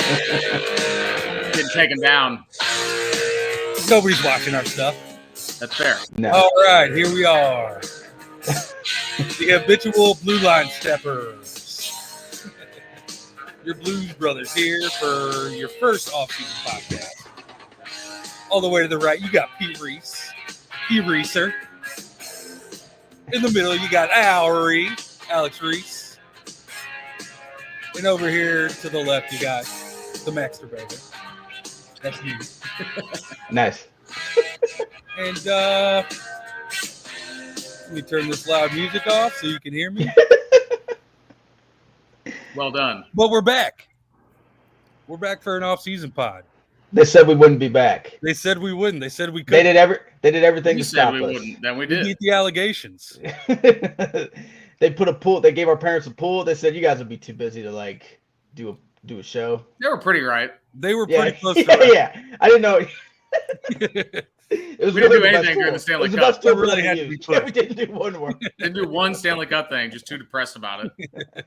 Getting taken down. Nobody's watching our stuff. That's fair. No. All right, here we are. The habitual blue line steppers. Your Blues Brothers here for your first off-season podcast. All the way to the right, you got Pete Reese. Pete Reeser. In the middle, you got Alex Reese. And over here to the left, you got the Maxterbator. That's you. Nice. And let me turn this loud music off so you can hear me. Well done. But we're back. We're back for an off-season pod. They said we wouldn't be back. They said we wouldn't. They said we They couldn't. did everything You to said stop we us. wouldn't. Then we We did. beat the allegations. They put a pool. They gave our parents a pool. They said you guys would be too busy to like do a show. They were pretty right. They were Yeah, pretty close to right. yeah. I didn't know. It was We didn't do the best anything during tool. the Stanley It was Cup. the best tool It really we had to used. be put. Yeah, we didn't do one more. Didn't do one Stanley Cup thing. Just too depressed about it.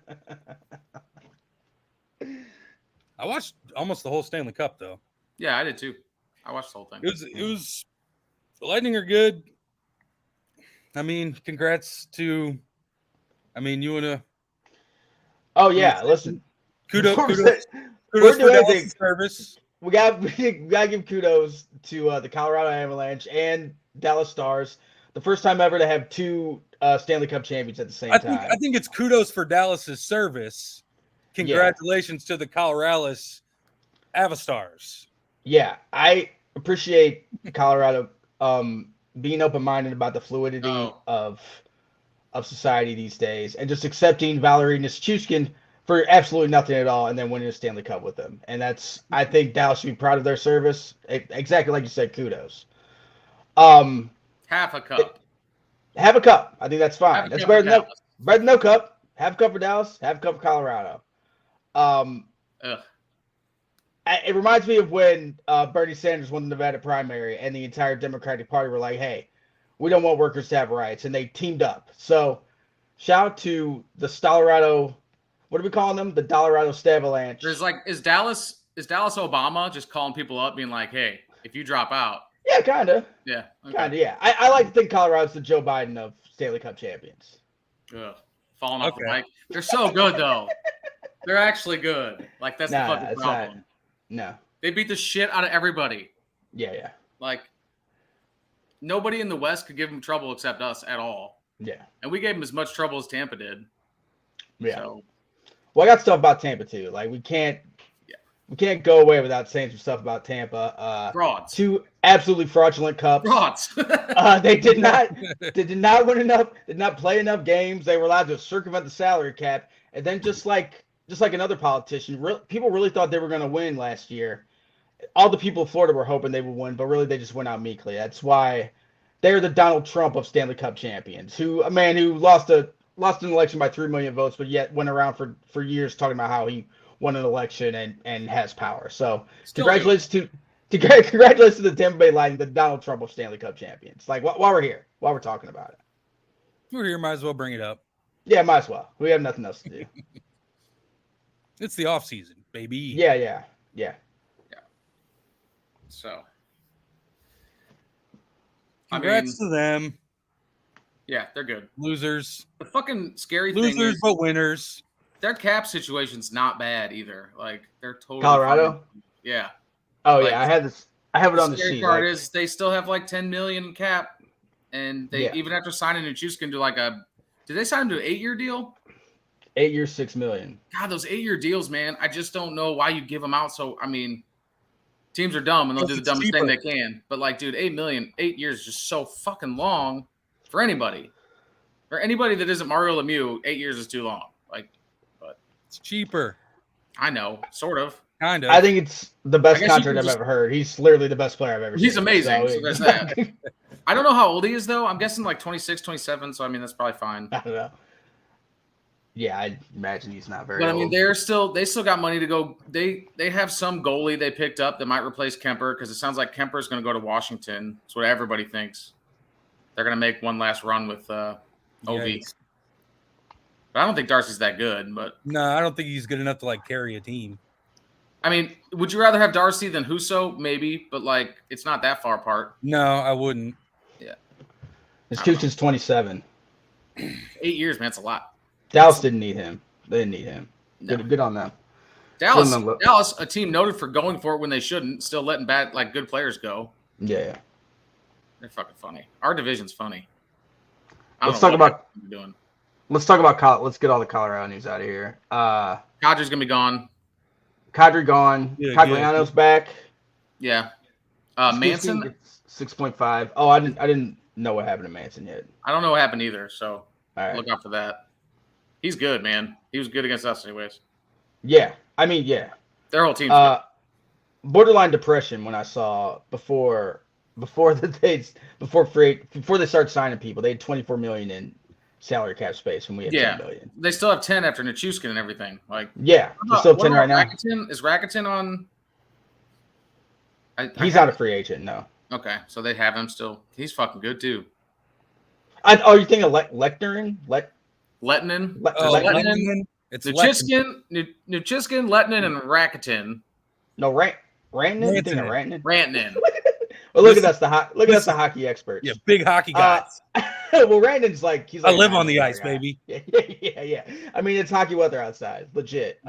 I watched almost the whole Stanley Cup, though. Yeah, I did too. I watched the whole thing. It was the Lightning are good. I mean, congrats to. I mean, you wanna Oh yeah, listen. kudos We're for doing Dallas' everything. service. We gotta give kudos to the Colorado Avalanche and Dallas Stars. The first time ever to have two Stanley Cup champions at the same time. I think it's kudos for Dallas' service. Congratulations to the Colorado Avastars. Yeah, I appreciate Colorado being open-minded about the fluidity of society these days and just accepting Valerie Nichushkin for absolutely nothing at all and then winning a Stanley Cup with them. And I think Dallas should be proud of their service. Exactly like you said, kudos. Half a cup. Have a cup. I think that's fine. Half a That's cup better for than, Dallas. better than no cup. Have a cup for Dallas. Have a cup for Colorado. Ugh. It reminds me of when Bernie Sanders won the Nevada primary and the entire Democratic Party were like, hey, we don't want workers to have rights. And they teamed up. So shout out to the Stolorado, what are we calling them? The Colorado Stavalanche. There's like, is Dallas Obama just calling people up being like, hey, if you drop out. Yeah, kind of. Yeah. Okay. Kind of, yeah. I like to think Colorado's the Joe Biden of Stanley Cup champions. Ugh. Falling off the Okay. mic. They're so good, though. They're actually good. Like, that's the Nah, fucking it's problem. not. No. They beat the shit out of everybody. Yeah. Like, nobody in the West could give them trouble except us at all. Yeah. And we gave them as much trouble as Tampa did. Yeah. So, Well, I got stuff about Tampa too. Like we can't go away without saying some stuff about Tampa. frauds. Two absolutely fraudulent cups. Frauds. They did not win enough. Did not play enough games. They were allowed to circumvent the salary cap, and then just like another politician, people really thought they were going to win last year. All the people of Florida were hoping they would win, but really they just went out meekly. That's why they're the Donald Trump of Stanley Cup champions. A man who lost an election by 3 million votes, but yet went around for years talking about how he won an election and has power. So congratulations to the Tampa Bay Lightning, the Donald Trump of Stanley Cup champions. Like while we're here, while we're talking about it, We're here, might as well bring it up. yeah, might as well. We have nothing else to do. It's the off season, baby. Yeah. So, Congrats to them. Yeah, they're good. Losers. The fucking scary thing Losers, is but winners. their cap situation's not bad either. Like, they're totally Colorado? fine. Yeah. Oh Like, yeah, I have it The on the scary sheet. part like- is they still have like 10 million cap, and they even after signing Nichushkin to like did they sign him to an 8-year deal? 8 years, $6 million. God, those 8-year deals, man. I just don't know why you give them out. So I mean, teams are dumb and they'll do the It's dumbest thing cheaper. they can. But like, dude, 8 million, 8 years is just so fucking long for anybody. For anybody that isn't Mario Lemieux, 8 years is too long. Like, It's cheaper. I know, sort of. Kind of. I think it's the best I guess you contract can I've just- ever heard. He's literally the best player I've ever seen. He's amazing, so there's that. I don't know how old he is though. I'm guessing like 26, 27. So I mean, that's probably fine. I don't know. Yeah, I imagine he's not very But I old. mean, they still got money to go. They have some goalie they picked up that might replace Kemper because it sounds like Kemper is going to go to Washington. That's what everybody thinks. They're going to make one last run with OV. Yikes. But I don't think Darcy's that good. But No, I don't think he's good enough to like carry a team. I mean, would you rather have Darcy than Huso? Maybe, but like, it's not that far apart. No, I wouldn't. Yeah. His Houston's 27. 8 years, man, that's a lot. Dallas didn't need him. They didn't need him. No. Good on them. Dallas, a team noted for going for it when they shouldn't, still letting good players go. Yeah. They're fucking funny. Our division's funny. Let's talk about let's get all the Colorado news out of here. Kadri's gonna be gone. Kadri gone. Yeah, Cagliano's back. Yeah. Manson. 6.5. Oh, I didn't know what happened to Manson yet. I don't know what happened either, so All right. look out for that. He's good, man. He was good against us, anyways. Yeah, I mean, yeah. Their whole team's Borderline depression when I saw before they start signing people. They had 24 million in salary cap space when we had 10 million. They still have 10 after Nichushkin and everything. Like, yeah, there's still 10 right now. Is Rakitin on? He's not a free agent, no. Okay, so they have him still. He's fucking good too. You think of Lettinen? Lettinen. It's Nichushkin, Lettinen, and Rakitin. No, Rantanen. You think of Rantanen? Rantanen. Well, look at us, the hockey experts. Yeah, big hockey guys. Well, Randen's he's I live on the ice, baby. Yeah. I mean, it's hockey weather outside, legit.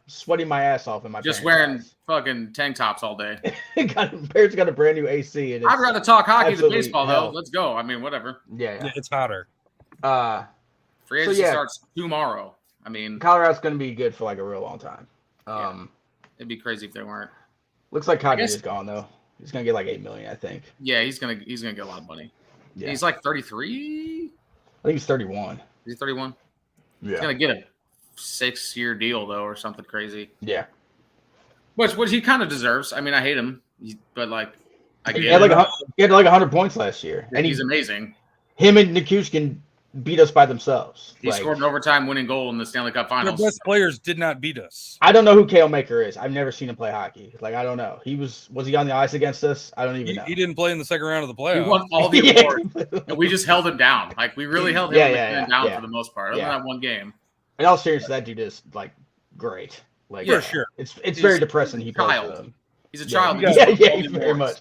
Sweating my ass off in my just wearing fucking tank tops all day. Parents got a brand new AC. And I'd rather talk hockey than baseball, though. Let's go. I mean, whatever. Yeah, it's hotter. Free agency starts tomorrow. I mean, Colorado's going to be good for like a real long time. It'd be crazy if they weren't. Looks like Kadri is gone though. He's gonna get like $8 million, I think. Yeah, he's gonna get a lot of money. Yeah. He's like 33. I think he's 31. Is he 31? Yeah. He's gonna get a 6-year deal though, or something crazy. Yeah. Which he kind of deserves. I mean, I hate him, but like, I get he had like 100 points last year, and he's amazing. Him and Nichushkin beat us by themselves. He scored an overtime winning goal in the Stanley Cup Finals. The best players did not beat us. I don't know who Kale Maker is. I've never seen him play hockey. Like, I don't know. Was he on the ice against us? I don't even know. He didn't play in the second round of the playoffs. He won all the awards, and we just held him down. Like, we really held him down for the most part, other than that one game. In all seriousness, that dude is like great. Like, for sure. It's very depressing. He plays for them. He's a child. Very much.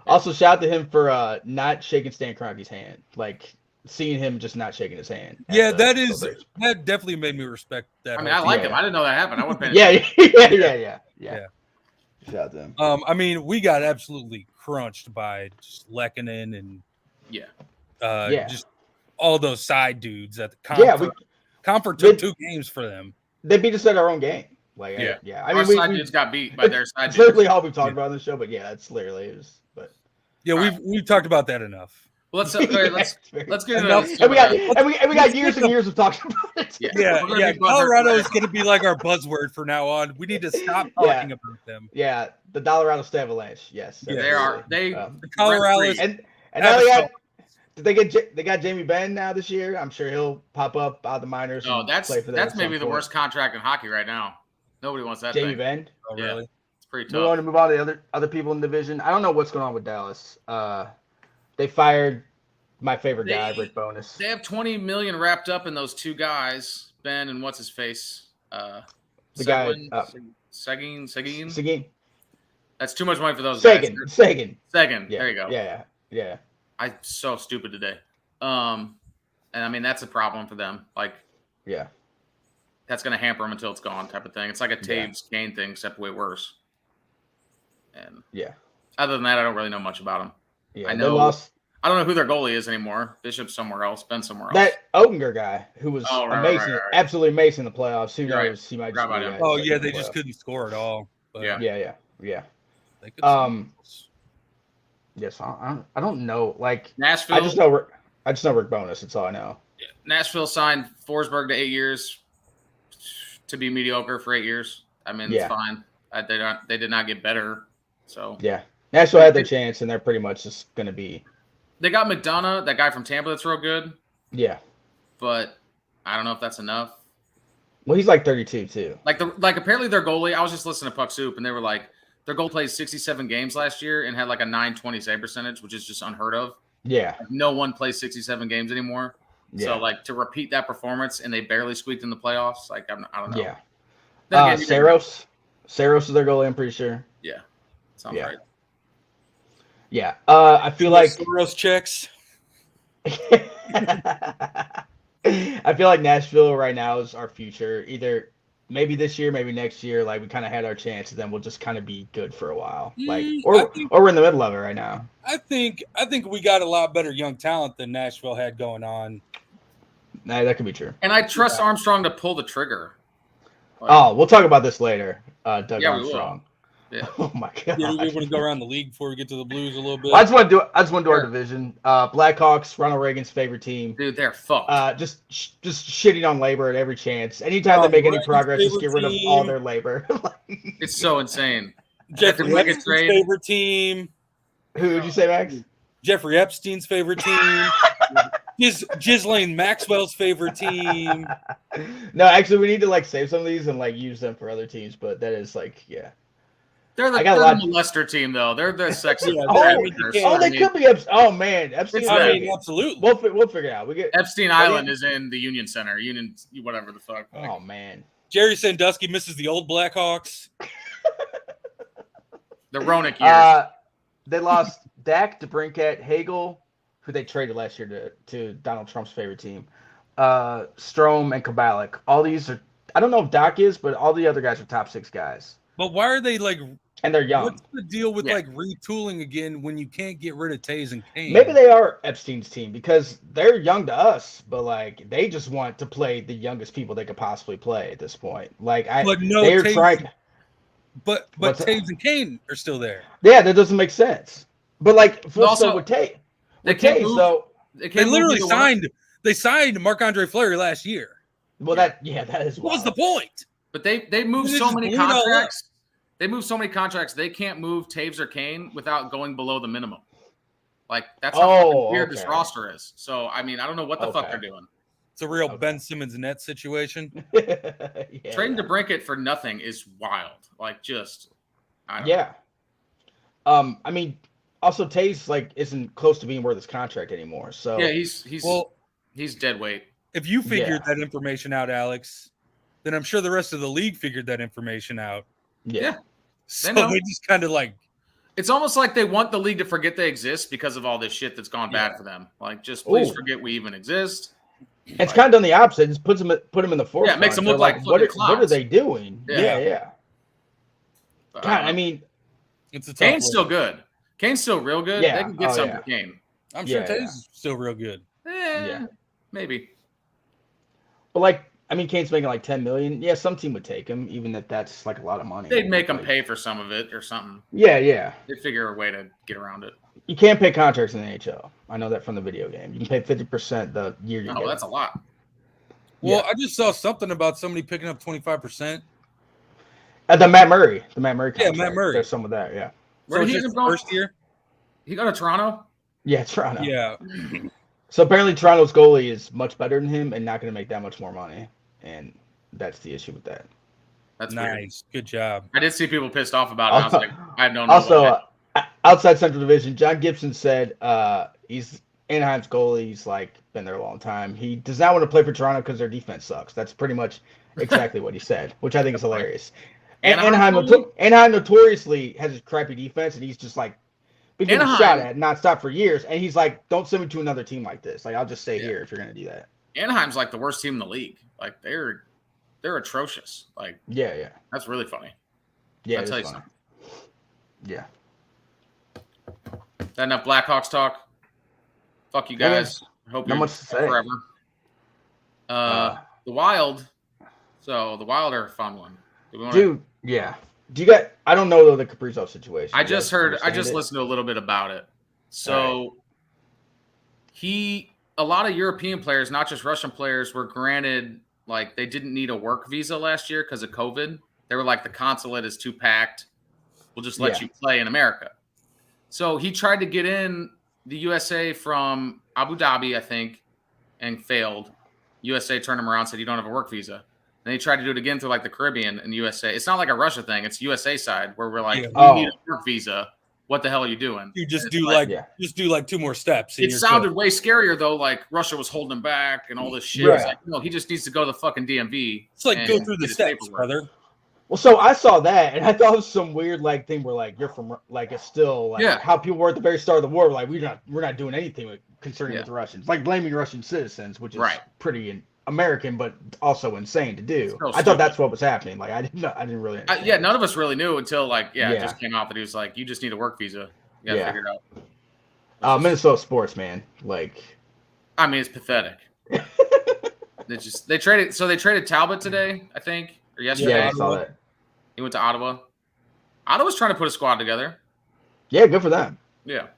Also, shout out to him for not shaking Stan Kroenke's hand. Like, seeing him just not shaking his hand. Yeah, that definitely made me respect that. I mean, I like him. I didn't know that happened. I wouldn't pay Yeah. Shout out to him. I mean, we got absolutely crunched by just Lehkonen and just all those side dudes at the Comfort. Comfort took 2 games for them. They beat us at our own game. Like, I mean, our side dudes got beat by their side dudes. That's literally all we've talked about on the show, but yeah, that's literally it. But we've talked about that enough. Well, let's get enough. And we got years and years of talking about it. Yeah. Colorado is going to be like our buzzword from now on. We need to stop talking about them. Yeah, the Colorado State Avalanche. Yes, they are. The Colorado and now they got Jamie Benn now this year. I'm sure he'll pop up out of the minors. Oh, that's maybe the worst contract in hockey right now. Nobody wants that. Jamie Benn. Oh, really? It's pretty tough. We want to move on to the other people in the division. I don't know what's going on with Dallas. They fired my favorite guy, Rick Bowness. They have $20 million wrapped up in those 2 guys, Ben and what's his face. Seguin. That's too much money for those guys. Seguin. Yeah, there you go. Yeah. I'm so stupid today. And I mean that's a problem for them. Like, that's going to hamper them until it's gone, type of thing. It's like a Taves Kane thing, except way worse. And other than that, I don't really know much about them. Yeah, I don't know who their goalie is anymore. Bishop's somewhere else. Ben's somewhere else. That Oettinger guy who was amazing, absolutely amazing in the playoffs. Who knows? He might. They just couldn't score at all. But Yeah. They could Yes, I don't know. Like Nashville. I just know Rick Bowness. That's all I know. Yeah. Nashville signed Forsberg to 8 years to be mediocre for 8 years. I mean, it's fine. They did not get better. So Nashville had their chance, and they're pretty much just going to be. They got McDonough, that guy from Tampa that's real good. Yeah. But I don't know if that's enough. Well, he's like 32 too. Like apparently their goalie, I was just listening to Puck Soup, and they were like, their goal played 67 games last year and had like a .920 save percentage, which is just unheard of. Yeah. Like, no one plays 67 games anymore. Yeah. So like to repeat that performance and they barely squeaked in the playoffs, like I don't know. Yeah. Saros is their goalie, I'm pretty sure. Yeah, sounds right. Yeah, I feel like Saros checks. I feel like Nashville right now is our future. Either maybe this year, maybe next year. Like we kind of had our chance, and then we'll just kind of be good for a while. Like or we're in the middle of it right now. I think we got a lot better young talent than Nashville had going on. Nah, that could be true. And I trust Armstrong to pull the trigger. Like, we'll talk about this later. Doug Armstrong. Yeah. Oh my god. Yeah, we want to go around the league before we get to the Blues a little bit. Well, I just want to do our division. Blackhawks, Ronald Reagan's favorite team. Dude, they're fucked. Just shitting on labor at every chance. Anytime they make any progress, just get rid of all their labor. It's so insane. Jeffrey Epstein's favorite team. Who would you say, Max? Jeffrey Epstein's favorite team. Ghislaine Maxwell's favorite team. No, actually, we need to save some of these and use them for other teams. But that is yeah. They're the molester team, though. They're the sexy. They could be. Oh man, Epstein. Absolutely. We'll figure it out. We get Epstein Island is in the Union Center. Whatever the fuck. Oh man. Jerry Sandusky misses the old Blackhawks. The Roenick years. They lost Dak, DeBrincat, Hagel, who they traded last year to Donald Trump's favorite team. Strome and Kabalik. All these are. I don't know if Doc is, but all the other guys are top 6 guys. But why are they and they're young. What's the deal with retooling again when you can't get rid of Taves and Kane? Maybe they are Epstein's team because they're young to us, but they just want to play the youngest people they could possibly play at this point. But Taves and Kane are still there. Yeah, that doesn't make sense. But also with Taves, they literally signed. They signed Marc-Andre Fleury last year. Well, that is. What was the point? But they moved so many contracts. They moved so many contracts. They can't move Taves or Kane without going below the minimum. That's how weird this roster is. So I don't know what the fuck they're doing. It's a real Ben Simmons net situation. Trading DeBrincat for nothing is wild. I don't know. Also Taves isn't close to being worth his contract anymore. So yeah, he's dead weight. If you figured that information out, Alex, then I'm sure the rest of the league figured that information out. Yeah. So they just kind of it's almost like they want the league to forget they exist because of all this shit that's gone bad for them. Just please forget we even exist. It's kind of done the opposite. It just put them in the forefront. Yeah, it makes them look like what are they doing? Yeah. God, it's a tough Kane's still good. Kane's still real good. Yeah. They can get something for Kane. I'm sure Taves is still real good. Maybe. But Kane's making $10 million. Yeah, some team would take him, even if that's a lot of money. They'd make him pay for some of it or something. Yeah. They'd figure a way to get around it. You can't pay contracts in the NHL. I know that from the video game. You can pay 50% the year you get. Oh, that's a lot. Well, I just saw something about somebody picking up 25%. The Matt Murray contract. Yeah, Matt Murray. There's some of that, yeah. Where did he go first year? He go to Toronto? Yeah, Toronto. Yeah. So apparently Toronto's goalie is much better than him and not going to make that much more money. And that's the issue with that. That's nice. Weird. Good job. I did see people pissed off about it. I was like, I don't know. Also, outside Central Division, John Gibson said he's Anaheim's goalie. He's been there a long time. He does not want to play for Toronto because their defense sucks. That's pretty much exactly what he said, which I think is hilarious. Anaheim notoriously has a crappy defense, and he's just been getting shot at nonstop for years. And he's don't send me to another team like this. I'll just stay here if you're going to do that. Anaheim's the worst team in the league. They're atrocious. Yeah. That's really funny. Yeah, I'll tell you something. Yeah. That enough Blackhawks talk? Fuck you guys. I hope you're much to say. Forever. The Wild. So the Wild are a fun one. Dude, yeah. Do you got? I don't know the Kaprizov situation. I just listened to a little bit about it. So a lot of European players, not just Russian players, were granted they didn't need a work visa last year because of COVID. They were the consulate is too packed. We'll just let you play in America. So he tried to get in the USA from Abu Dhabi, I think, and failed. USA turned him around, said you don't have a work visa. And he tried to do it again through the Caribbean and USA. It's not a Russia thing. It's USA side where we're you need a work visa. What the hell are you doing? You just do 2 more steps. It sounded way scarier though. Russia was holding him back and all this shit. Right. It's no, he just needs to go to the fucking DMV. It's go through the steps, brother. Well, so I saw that, and I thought it was some weird like thing where like you're from like it's still like how people were at the very start of the war. Like we're not doing anything concerning with the Russians, like blaming Russian citizens, which is pretty American, but also insane to do. I thought that's what was happening. Like I didn't really understand. None of us really knew until like it just came out that he was like, you just need a work visa. You gotta figure it out. Minnesota sports, man. Like, I mean, it's pathetic. they traded Talbot today, I think, or yesterday. Yeah, I saw that. He went to Ottawa. Ottawa's trying to put a squad together. Yeah, good for them. Yeah.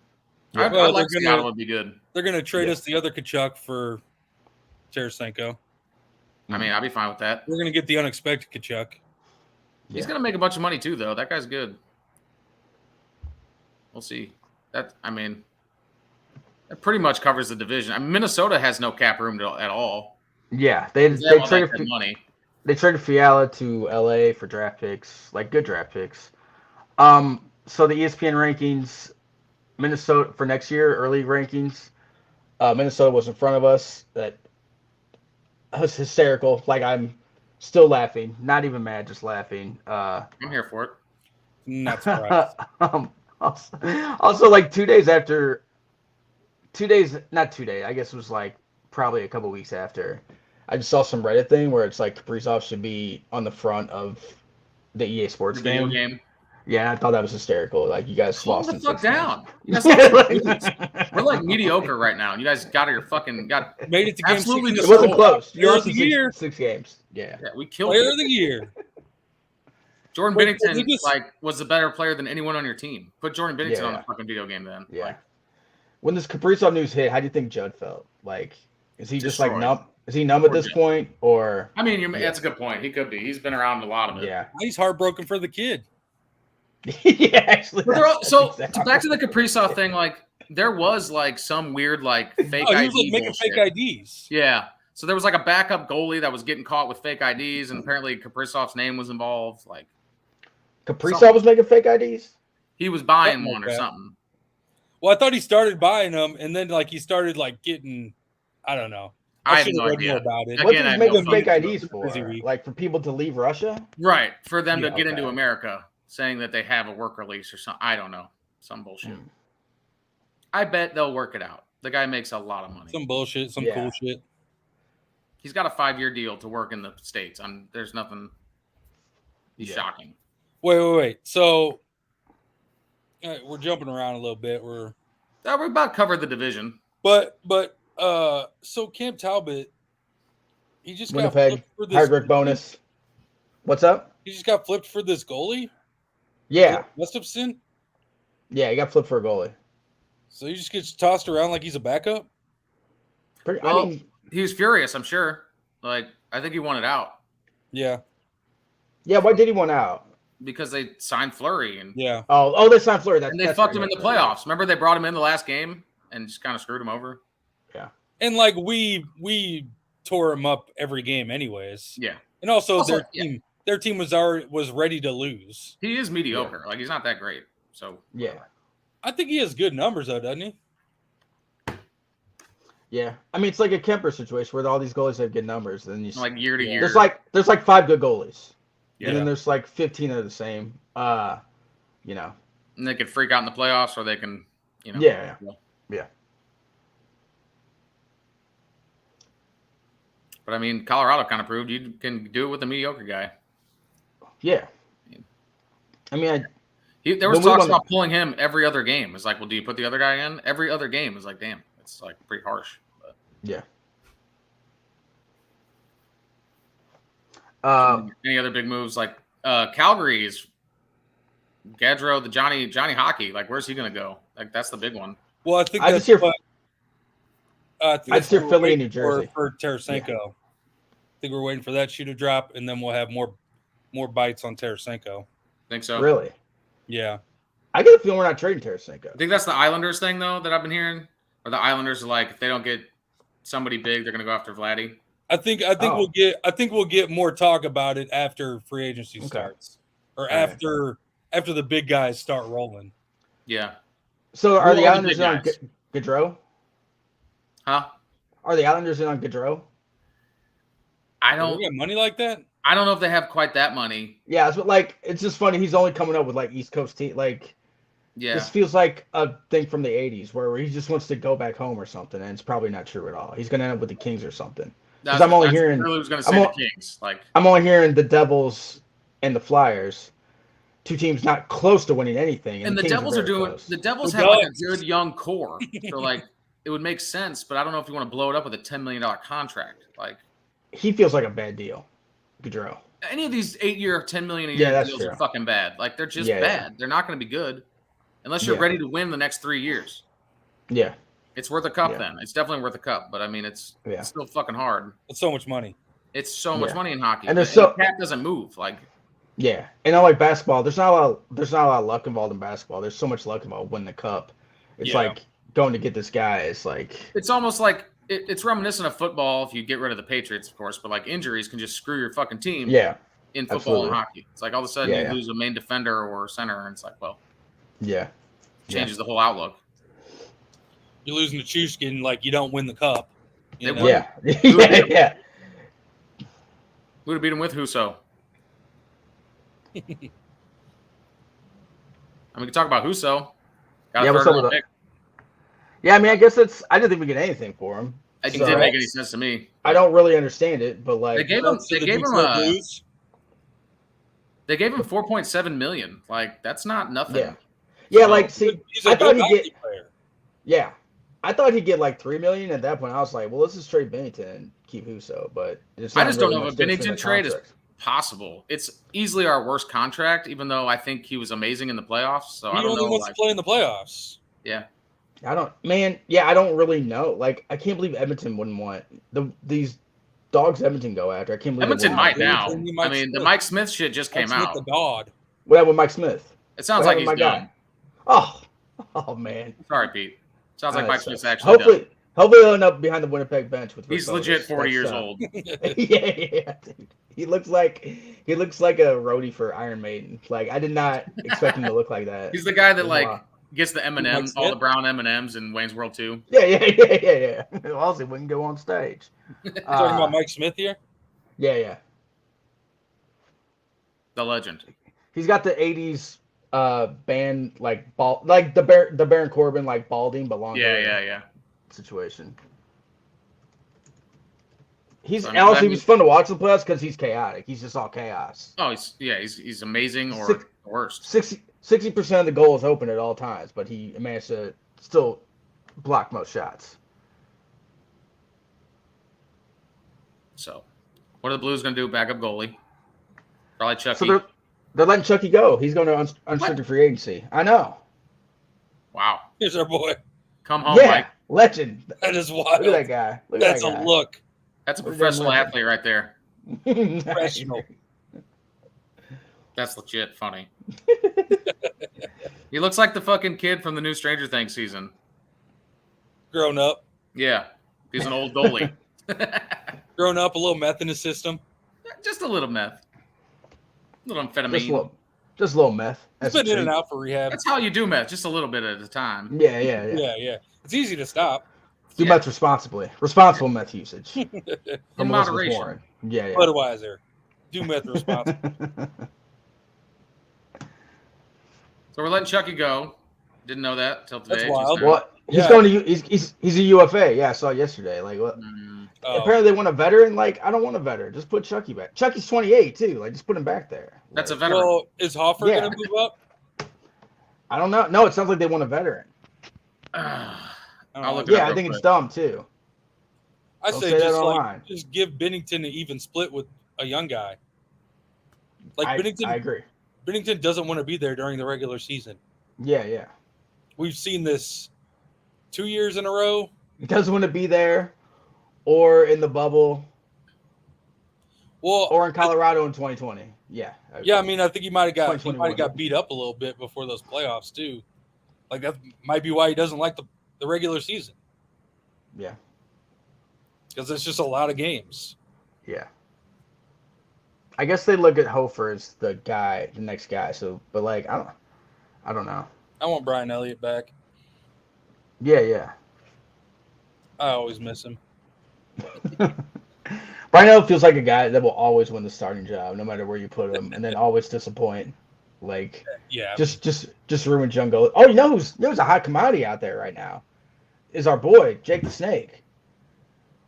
I'd like to see Ottawa be good. They're going to trade us the other Kachuk for Tarasenko. I mean, I'd be fine with that. We're going to get the unexpected Kachuk. He's going to make a bunch of money too, though. That guy's good. We'll see. That pretty much covers the division. I mean, Minnesota has no cap room at all. Yeah, they traded money. They traded Fiala to LA for draft picks, like good draft picks. So the ESPN rankings, Minnesota for next year, early rankings, Minnesota was in front of us. That was hysterical. Like I'm still laughing, not even mad, just laughing. I'm here for it. Not surprised. Also, like 2 days after, not 2 days. I guess it was like probably a couple weeks after. I just saw some Reddit thing where it's like Kaprizov should be on the front of the EA Sports game. Yeah, I thought that was hysterical. Like you guys lost. Calm the fuck down. You guys we're like mediocre right now. You guys got your fucking made it to game absolutely. It wasn't close. Player of the year. 6 games. Yeah, we killed. Player of the year. Jordan Binnington was a better player than anyone on your team. Put Jordan Binnington on the fucking video game then. Yeah. Like, when this Kaprizov news hit, how do you think Judd felt? Like, is he just like numb? Is he numb at this point, or? I mean, that's a good point. He could be. He's been around a lot of it. Yeah, he's heartbroken for the kid. Yeah, actually. Back to the Kaprizov thing. Like, there was like some weird like fake. He was like making fake IDs. Yeah. So there was like a backup goalie that was getting caught with fake IDs, and apparently Kaprizov's name was involved. Like, Kaprizov was making fake IDs. He was buying one or something. Well, I thought he started buying them, and then like he started like getting, I don't know. I have no idea about it. What is making fake IDs for? Like for people to leave Russia? Right, for them to get into America, saying that they have a work release or something. I don't know, some bullshit. I bet they'll work it out. The guy makes a lot of money. Some bullshit, some cool shit. He's got a 5-year deal to work in the States. There's nothing shocking. Wait. So we're jumping around a little bit. We're about covered the division. But so Cam Talbot, he just Winnipeg, got flipped for this hard work bonus. What's up? He just got flipped for this goalie? Yeah. Gustafson? Yeah, he got flipped for a goalie. So he just gets tossed around like he's a backup? I mean, he was furious, I'm sure. Like, I think he wanted out. Yeah. Yeah, why did he want out? Because they signed Fleury. And yeah. Oh, they signed Fleury. And they fucked him in the playoffs. Remember they brought him in the last game and just kind of screwed him over? Yeah. And, like, we tore him up every game anyways. Yeah. And also their team was ready to lose. He is mediocre. Yeah. Like, he's not that great. So, yeah. I think he has good numbers, though, doesn't he? Yeah, I mean it's like a Kemper situation where all these goalies have good numbers. Then you like year to year. There's like 5 good goalies, and then there's like 15 that are the same. And they can freak out in the playoffs, or they can, Yeah. But I mean, Colorado kind of proved you can do it with a mediocre guy. Yeah. I mean, there was talks about pulling him every other game. It's like, well, do you put the other guy in every other game? It's like, damn. It's like pretty harsh. But. Yeah. Any other big moves? Like Calgary's Gaudreau, the Johnny Hockey. Like, where's he going to go? Like, that's the big one. Well, I think I just hear Philly and New Jersey for Tarasenko. Yeah. I think we're waiting for that shoe to drop, and then we'll have more bites on Tarasenko. Think so? Really? Yeah. I get a feeling we're not trading Tarasenko. I think that's the Islanders thing, though, that I've been hearing. Or the Islanders are like, if they don't get somebody big, they're going to go after Vladdy. I think we'll get more talk about it after free agency starts, or after the big guys start rolling. Yeah. So are the Islanders in on Gaudreau? Huh? Are the Islanders in on Gaudreau? I don't. We got money like that. I don't know if they have quite that money. Yeah, but like it's just funny. He's only coming up with like East Coast team. Like this feels like a thing from the '80s where he just wants to go back home or something, and it's probably not true at all. He's gonna end up with the Kings or something. Because I'm only hearing. I was gonna say the Kings. Like I'm only hearing the Devils and the Flyers, two teams not close to winning anything. And the Devils are doing. Close. The Devils have like a good young core, so like it would make sense. But I don't know if you want to blow it up with a $10 million contract. Like he feels like a bad deal, Gaudreau. Any of these 8-year, $10 million a year deals are fucking bad. Like they're just bad. Yeah. They're not going to be good unless you're ready to win the next 3 years. Yeah, it's worth a cup. Then it's definitely worth a cup. But I mean, it's still fucking hard. It's so much money. It's so much money in hockey, and the cap doesn't move. Like and unlike basketball, there's not a lot of luck involved in basketball. There's so much luck involved winning the cup. It's like going to get this guy. It's like it's almost like. It's reminiscent of football if you get rid of the Patriots, of course, but like injuries can just screw your fucking team. Yeah, in football and hockey, it's like all of a sudden you lose a main defender or center, and it's like, well, changes the whole outlook. You're losing to Chuskin, like you don't win the cup. Yeah. Who'd have beat him with Husso? I mean, we can talk about Husso. Yeah, I mean, I guess I didn't think we get anything for him. It didn't make any sense to me. I don't really understand it, but like they gave him $4.7 million. Like that's not nothing. Yeah. Like see, I thought he'd get like $3 million at that point. I was like, well, let's just trade Binnington and keep Husso. But I just don't know if a Binnington trade is possible. It's easily our worst contract, even though I think he was amazing in the playoffs. So I don't know. He only wants to play in the playoffs. Yeah. I don't really know. Like, I can't believe Edmonton wouldn't want these dogs Edmonton go after. I can't believe Edmonton might now. I mean, the Mike Smith shit just came out. The dog. What happened with Mike Smith? It sounds like he's done. Oh man. Sorry, Pete. Sounds like Mike Smith's actually done. Hopefully he'll end up behind the Winnipeg bench with. He's legit 40 years old. Yeah, dude. He looks like a roadie for Iron Maiden. Like I did not expect him to look like that. He's the guy that gets the M&Ms, all the brown M&Ms in Wayne's World 2. Yeah. Also, wouldn't go on stage. Talking about Mike Smith here? Yeah. The legend. He's got the 80s band like the Baron Corbin like balding but longer. Yeah. Situation. He was fun to watch the playoffs because he's chaotic. He's just all chaos. Oh, he's amazing or the worst. 60% of the goal is open at all times, but he managed to still block most shots. So, what are the Blues going to do? Backup goalie? Probably Chucky. So they're letting Chucky go. He's going to unrestricted free agency. I know. Wow. Here's our boy. Come home, Mike. Legend. That is wild. Look at that guy. That's a look. That's a professional athlete right there. Professional. That's legit funny. He looks like the fucking kid from the new Stranger Things season. Grown up. Yeah. He's an old goalie. Grown up, a little meth in his system. Just a little meth. A little amphetamine. Just a little meth. He's been in and out for rehab. That's how you do meth, just a little bit at a time. Yeah. It's easy to stop. Do meth responsibly. Responsible meth usage. In moderation. Yeah. Budweiser. Do meth responsibly. So we're letting Chucky go. Didn't know that till today. That's wild. Well, he's going to he's a UFA. Yeah, I saw it yesterday. Like what? Apparently they want a veteran. Like I don't want a veteran. Just put Chucky back. Chucky's 28 too. Like just put him back there. That's a veteran. Well, is Hoffer going to move up? I don't know. No, it sounds like they want a veteran. I'll look it up I think it's dumb too. I say just give Binnington an even split with a young guy. Binnington. I agree. Binnington doesn't want to be there during the regular season. Yeah. We've seen this 2 years in a row. He doesn't want to be there or in the bubble. Well, or in Colorado in 2020. Yeah. I mean, I think he might have got beat up a little bit before those playoffs too. Like that might be why he doesn't like the regular season. Yeah. Because it's just a lot of games. Yeah. I guess they look at Hofer as the next guy. So, but like, I don't know. I want Brian Elliott back. Yeah. I always miss him. Brian Hill feels like a guy that will always win the starting job, no matter where you put him, and then always disappoint. Like, just ruin Jungle. Oh, you know who's a hot commodity out there right now? Is our boy Jake the Snake.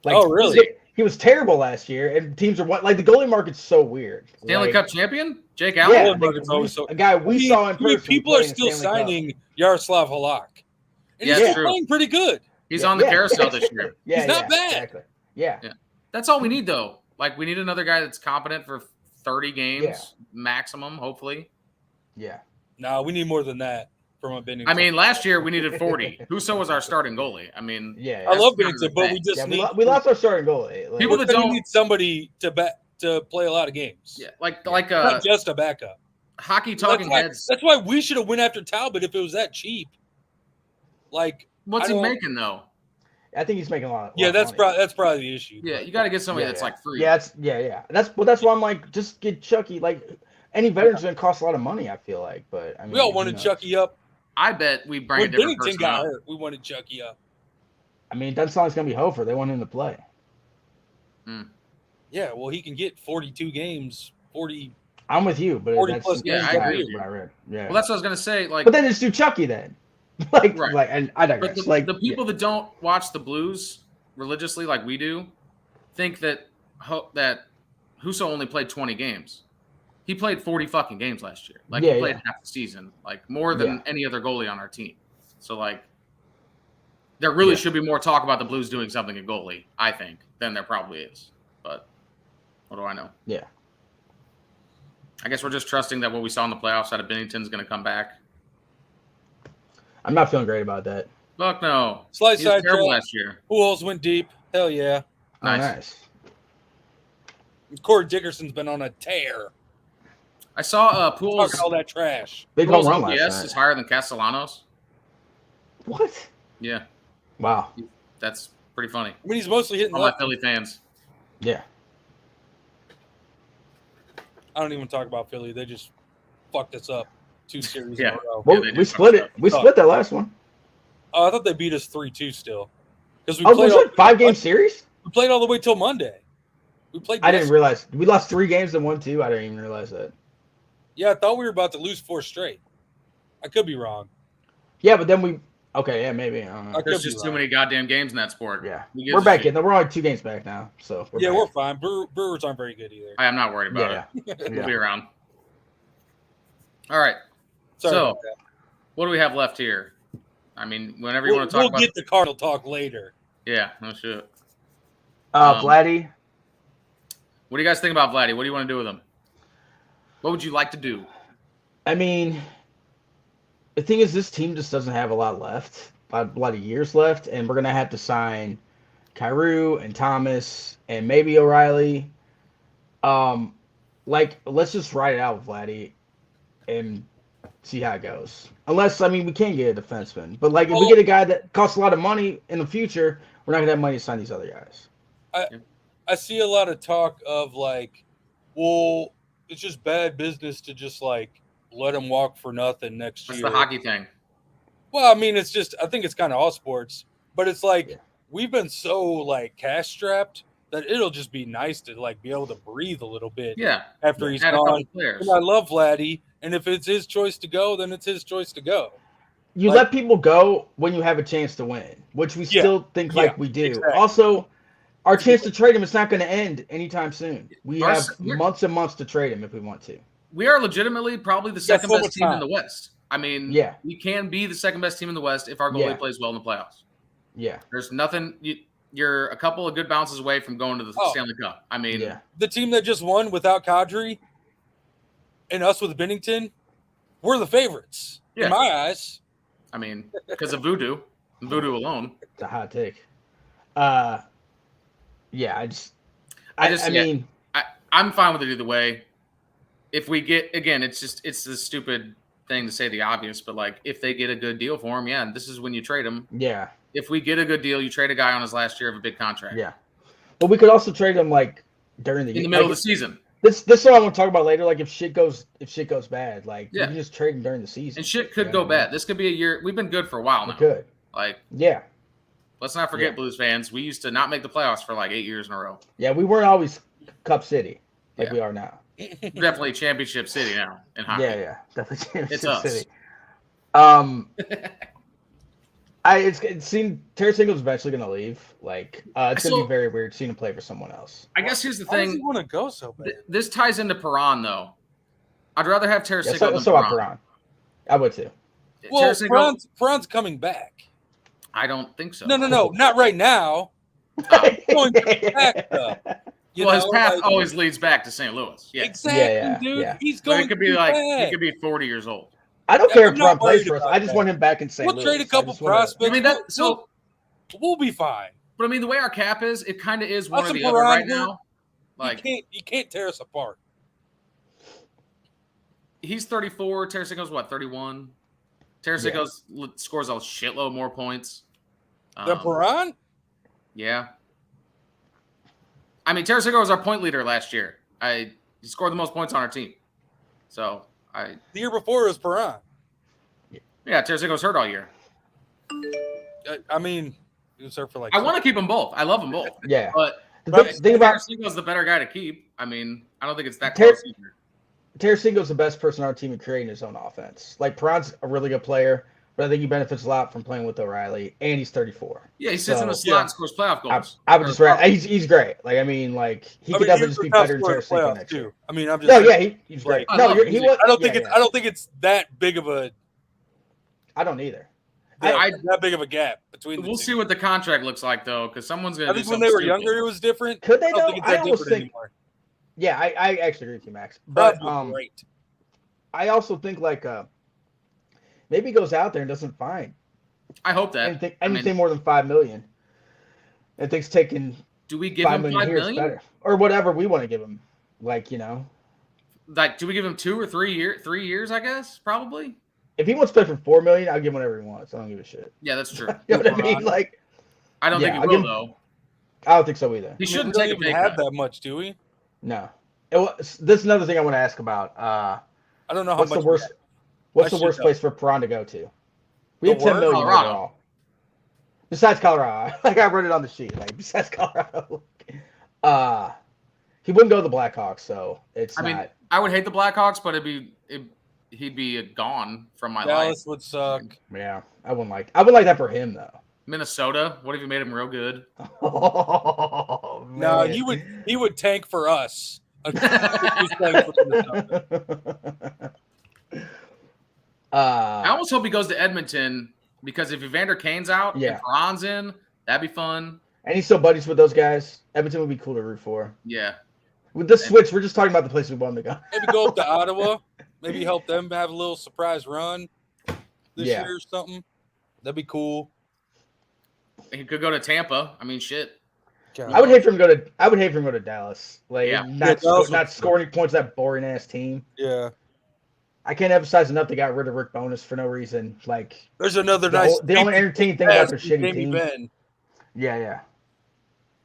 Like, oh, really? He was terrible last year, and teams are like the goalie market's so weird. Stanley like, Cup champion Jake Allen. Yeah, a guy we saw in person. People are still signing Yaroslav Halak, and he's still playing pretty good. He's on the carousel this year. He's not bad. Exactly. Yeah, that's all we need though. Like, we need another guy that's competent for 30 games maximum, hopefully. Yeah. No, we need more than that from a Bennington. I mean, last year we needed 40. Husso was our starting goalie. I mean, I love Bennington, but we just need we lost our starting goalie. Like, people that don't need somebody to play a lot of games. Yeah, like not just a backup. Hockey talking heads. That's why we should have went after Talbot if it was that cheap. Like, what's he making though? I think he's making a lot. That's probably the issue. Yeah, you got to get somebody that's like free. Yeah, that's why I'm like, just get Chucky. Like, any veteran's gonna cost a lot of money. I feel like, but I mean, we all wanted Chucky up. I bet we bring when a different Bennington person got up. hurt, we wanted Chucky up. I mean, that's not like gonna be Hofer. They want him to play. Yeah, well, he can get 42 games, 40. I'm with you, but 40 plus. Yeah, I agree. What I read. Yeah. Well, that's what I was gonna say. Like, but then just do Chucky then. And I digress. But the people that don't watch the Blues religiously like we do think that Husso only played 20 games. He played 40 fucking games last year. Like, he played half the season, like more than any other goalie on our team. So, like, there really should be more talk about the Blues doing something at goalie, I think, than there probably is. But what do I know? Yeah. I guess we're just trusting that what we saw in the playoffs out of Bennington's going to come back. I'm not feeling great about that. Fuck no. Slight He was side terrible track. last year. Who else went deep? Hell yeah. Nice. Corey Dickerson's been on a tear. I saw Pools. Talking all that trash. Big home run last OPS night. is higher than Castellanos. What? Yeah. Wow. That's pretty funny. I mean, he's mostly hitting all my Philly fans. Yeah. I don't even talk about Philly. They just fucked us up 2 series in a row. Well, we split it. We split that last one. I thought they beat us 3-2 still. Because we was it 5-game series? We played all the way till Monday. We played. I didn't realize we lost 3 games and won 2. I didn't even realize that. Yeah, I thought we were about to lose 4 straight. I could be wrong. Yeah, but then we. Okay, yeah, maybe. I don't know. There's just too many goddamn games in that sport. Yeah, we're back in. We're only 2 games back now, so we're fine. Brewers aren't very good either. I am not worried about it. We'll be around. All right. Sorry so, what do we have left here? I mean, whenever you want to talk about, we'll get the Cardinal talk later. Yeah, no shit. Vladdy. What do you guys think about Vladdy? What do you want to do with him? What would you like to do? I mean, the thing is, this team just doesn't have a lot left, a lot of years left, and we're gonna have to sign Kyrou and Thomas and maybe O'Reilly. Let's just ride it out with Vladdy and see how it goes. Unless, I mean, we can get a defenseman, but if we get a guy that costs a lot of money in the future, we're not gonna have money to sign these other guys. I see a lot of talk of it's just bad business to just let him walk for nothing next year. That's the hockey thing. Well, I mean, I think it's kind of all sports, but it's we've been so cash strapped that it'll just be nice to be able to breathe a little bit. Yeah. After he's gone. And I love Vladdy, and if it's his choice to go, then it's his choice to go. You let people go when you have a chance to win, which we still think we do. Exactly. Also, our chance to trade him is not going to end anytime soon. We have months and months to trade him if we want to. We are legitimately probably the second best team in the West. I mean, we can be the second best team in the West if our goalie plays well in the playoffs. Yeah. There's nothing. You're a couple of good bounces away from going to the Stanley Cup. I mean, the team that just won without Kadri and us with Bennington, we're the favorites in my eyes. I mean, because of Voodoo alone. It's a hot take. I mean, I'm fine with it either way. If we get, again, it's the stupid thing to say the obvious, but if they get a good deal for him, this is when you trade him. Yeah. If we get a good deal, you trade a guy on his last year of a big contract. Yeah. But we could also trade him during in the middle of the season. This is what I want to talk about later. If shit goes bad, we can just trade him during the season. And shit could go bad. This could be a year. We've been good for a while now. We could. Let's not forget, Blues fans. We used to not make the playoffs for like 8 years in a row. Yeah, we weren't always Cup City like we are now. Definitely championship city now in hockey. Yeah, definitely championship It's us. city. It seemed Tarasenko was eventually going to leave. Like, it's going to be very weird seeing him play for someone else. I guess here's the Why thing. does he want to go so bad? This ties into Perron, though. I'd rather have Tarasenko than Perron. I would too. Well, Perron's coming back. I don't think so. No, not right now. Going back, though. His path always leads back to St. Louis. Yeah. Exactly, dude. Yeah. He's going. It could be he could be 40 years old. I don't care if Perron plays for us. I just want him back in St. Louis. We'll trade a couple prospects. I mean, we'll be fine. But I mean, the way our cap is, it kind of is one or the other right now. Like you can't tear us apart. He's 34. Tarasenko's what, 31? Tarasenko scores a shitload more points than Perron. Yeah. I mean, Tarasenko was our point leader last year. He scored the most points on our team. So the year before it was Perron. Yeah, Tarasenko was hurt all year. I mean, he was hurt for I want to keep them both. I love them both. Yeah, but think about Tarasenko's the better guy to keep. I mean, I don't think it's that close either. Tarasenko's the best person on our team in creating his own offense. Like, Perron's a really good player, but I think he benefits a lot from playing with O'Reilly, and he's 34. Yeah, he sits in the slot and scores playoff goals. I would just he's great. Like, I mean, like he could definitely just be better than Tarasenko next year. I mean, I'm just he's great. I don't think it's that big of a. I don't either. That big of a gap between. We'll see what the contract looks like though, because someone's going to. I think when they were younger, it was different. Could they? I almost think. Yeah, I actually agree with you, Max. But great. I also think like maybe he goes out there and doesn't find. I hope that anything more than $5 million. And thinks taking. Do we give him $5 million? Better, or whatever we want to give him? Like, you know. Like, do we give him 2 or 3 years? 3 years, I guess, probably. If he wants to play for $4 million, I'll give him whatever he wants. I don't give a shit. Yeah, that's true. You know what I mean? Like, I don't think he will though. I don't think so either. He shouldn't take a pay cut. That much, do we? No. This is another thing I want to ask about. I don't know how much. What's the worst place for Perron to go to? We have $10 million overall. Besides Colorado, like I wrote it on the sheet. Like besides Colorado, he wouldn't go to the Blackhawks, so it's. I mean, I would hate the Blackhawks, but he'd be gone from my life. Dallas would suck. Yeah, I wouldn't like that for him though. Minnesota, what if you made him real good? Oh, no, he would tank for us. I almost hope he goes to Edmonton because if Evander Kane's out and Perron's in, that'd be fun. And he's still buddies with those guys. Edmonton would be cool to root for. Yeah. With the switch, we're just talking about the place we want him to go. Maybe go up to Ottawa. Maybe help them have a little surprise run this year or something. That'd be cool. He could go to Tampa. I mean, shit. I would hate for him to go to Dallas. Like not score any points that boring ass team. Yeah. I can't emphasize enough they got rid of Rick Bowness for no reason. Like there's another the only entertaining thing about their shitty team. Ben. Yeah.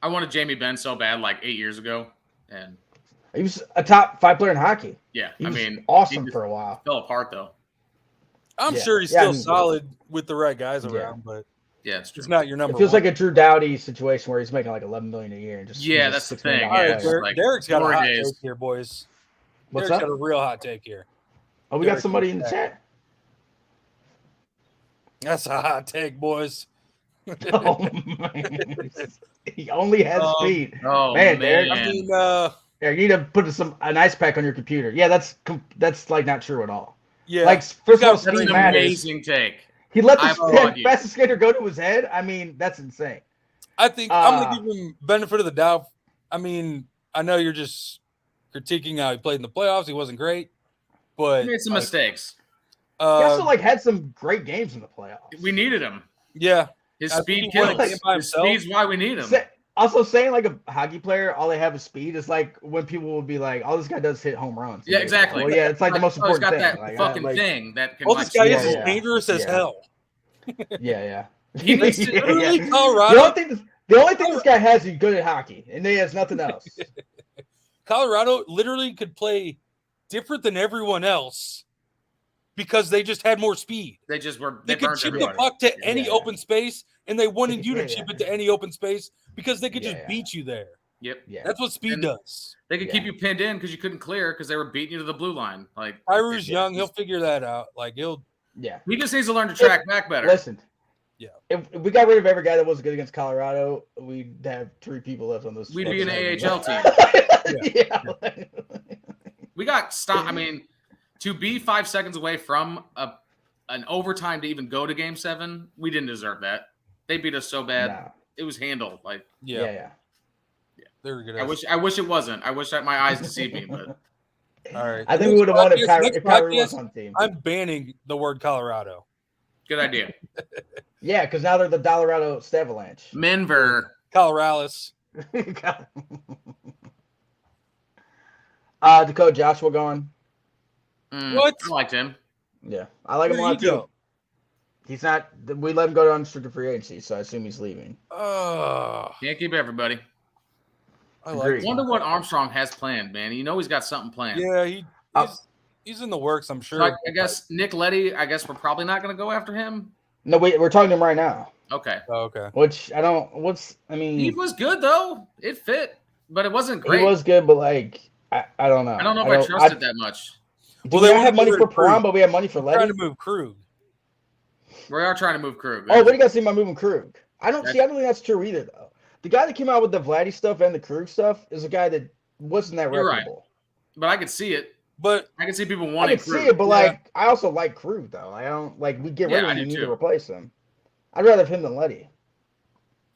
I wanted Jamie Benn so bad like 8 years ago, and he was a top 5 player in hockey. Yeah, he was awesome for a while. Fell apart though. I'm sure he's still solid with the right guys around, but it's not your number. It feels one. like a Drew Doughty situation where he's making like $11 million a year and just that's the thing. All right, Derek's got a hot take here, boys. What's Derek's got a real hot take here. Oh, we got somebody in the chat. That's a hot take, boys. Oh, he only has speed. Oh man, Derek. I mean, you need to put an ice pack on your computer. Yeah, that's like not true at all. Yeah, like first of all, speed an matters. Amazing take. He let the fastest skater go to his head. I mean, that's insane. I think I'm gonna give him benefit of the doubt. I mean, I know you're just critiquing how he played in the playoffs. He wasn't great, but he made some mistakes. He also had some great games in the playoffs. We needed him. Yeah, his speed kills. His speed's why we need him. Also, saying like a hockey player, all they have is speed is like when people will be like, "All this guy does is hit home runs." Yeah, exactly. Well, yeah, it's like the most important got thing. That like, fucking thing that can. All this guy is dangerous as hell. Yeah. He makes it Colorado. The only thing this guy has is good at hockey, and he has nothing else. Colorado literally could play different than everyone else because they just had more speed. They just were. They could chip the puck to any open space and they wanted you to chip it to any open space because they could just Yeah. beat you there. Yep. Yeah. That's what speed does. They could keep you pinned in because you couldn't clear because they were beating you to the blue line. Like Tyru's young, he'll figure that out. Like he'll. Yeah. He just needs to learn to track back better. Listen. Yeah. If we got rid of every guy that wasn't good against Colorado, we'd have 3 people left on this. We'd be an AHL team. Yeah. We got stopped. I mean, to be 5 seconds away from an overtime to even go to Game 7, we didn't deserve that. They beat us so bad. No. It was handled. Like Yeah. They were good. I wish it wasn't. I wish that my eyes deceived me, but all right. I think we would have won if Kyrie was on the team. I'm banning the word Colorado. Good idea. Yeah, because now they're the Colorado Stavalanche. Menver. Coloralis. Dakota Joshua gone. What? I liked him. Yeah, I like him a lot too. He's not. We let him go to unrestricted free agency, so I assume he's leaving. Can't keep everybody. I like. Wonder what Armstrong has planned, man. You know he's got something planned. Yeah, he's in the works. I'm sure. Like, I guess Nick Leddy. I guess we're probably not going to go after him. No, we're talking to him right now. Okay. Oh, okay. Which I don't. I mean, he was good though. It fit, but it wasn't great. He was good, but like I don't know. I don't know if I trust it that much. Well, they have money for Perron, but we have money for Leddy. Trying to move Krug. We are trying to move Krug. Oh, what do you guys think about moving Krug? I don't think that's true either, though. The guy that came out with the Vladdy stuff and the Krug stuff is a guy that wasn't that reputable. Right. But I could see it. But I can see people wanting Krug. I can see it, but like I also like Krug though. I don't like we get rid of him. We need to replace him. I'd rather have him than Leddy.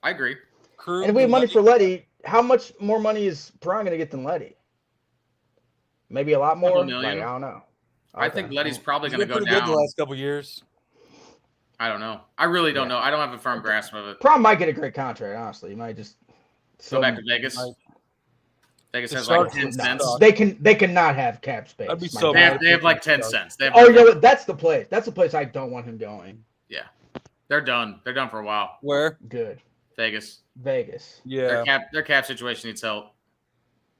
I agree. Krug and if we have money for Leddy, how much more money is Perron going to get than Leddy? Maybe a lot more. Like, I don't know. I think Leddy's probably going to go down. Good the last couple years. I don't know. I really don't know. I don't have a firm grasp of it. Perron might get a great contract. Honestly, he might just go back to Vegas. Vegas has like 10 cents. They cannot have cap space. I'd be so they have like 10 cents. You know what? That's the place. That's the place I don't want him going. Yeah, they're done. They're done for a while. Where? Good. Vegas. Yeah. Their cap situation needs help.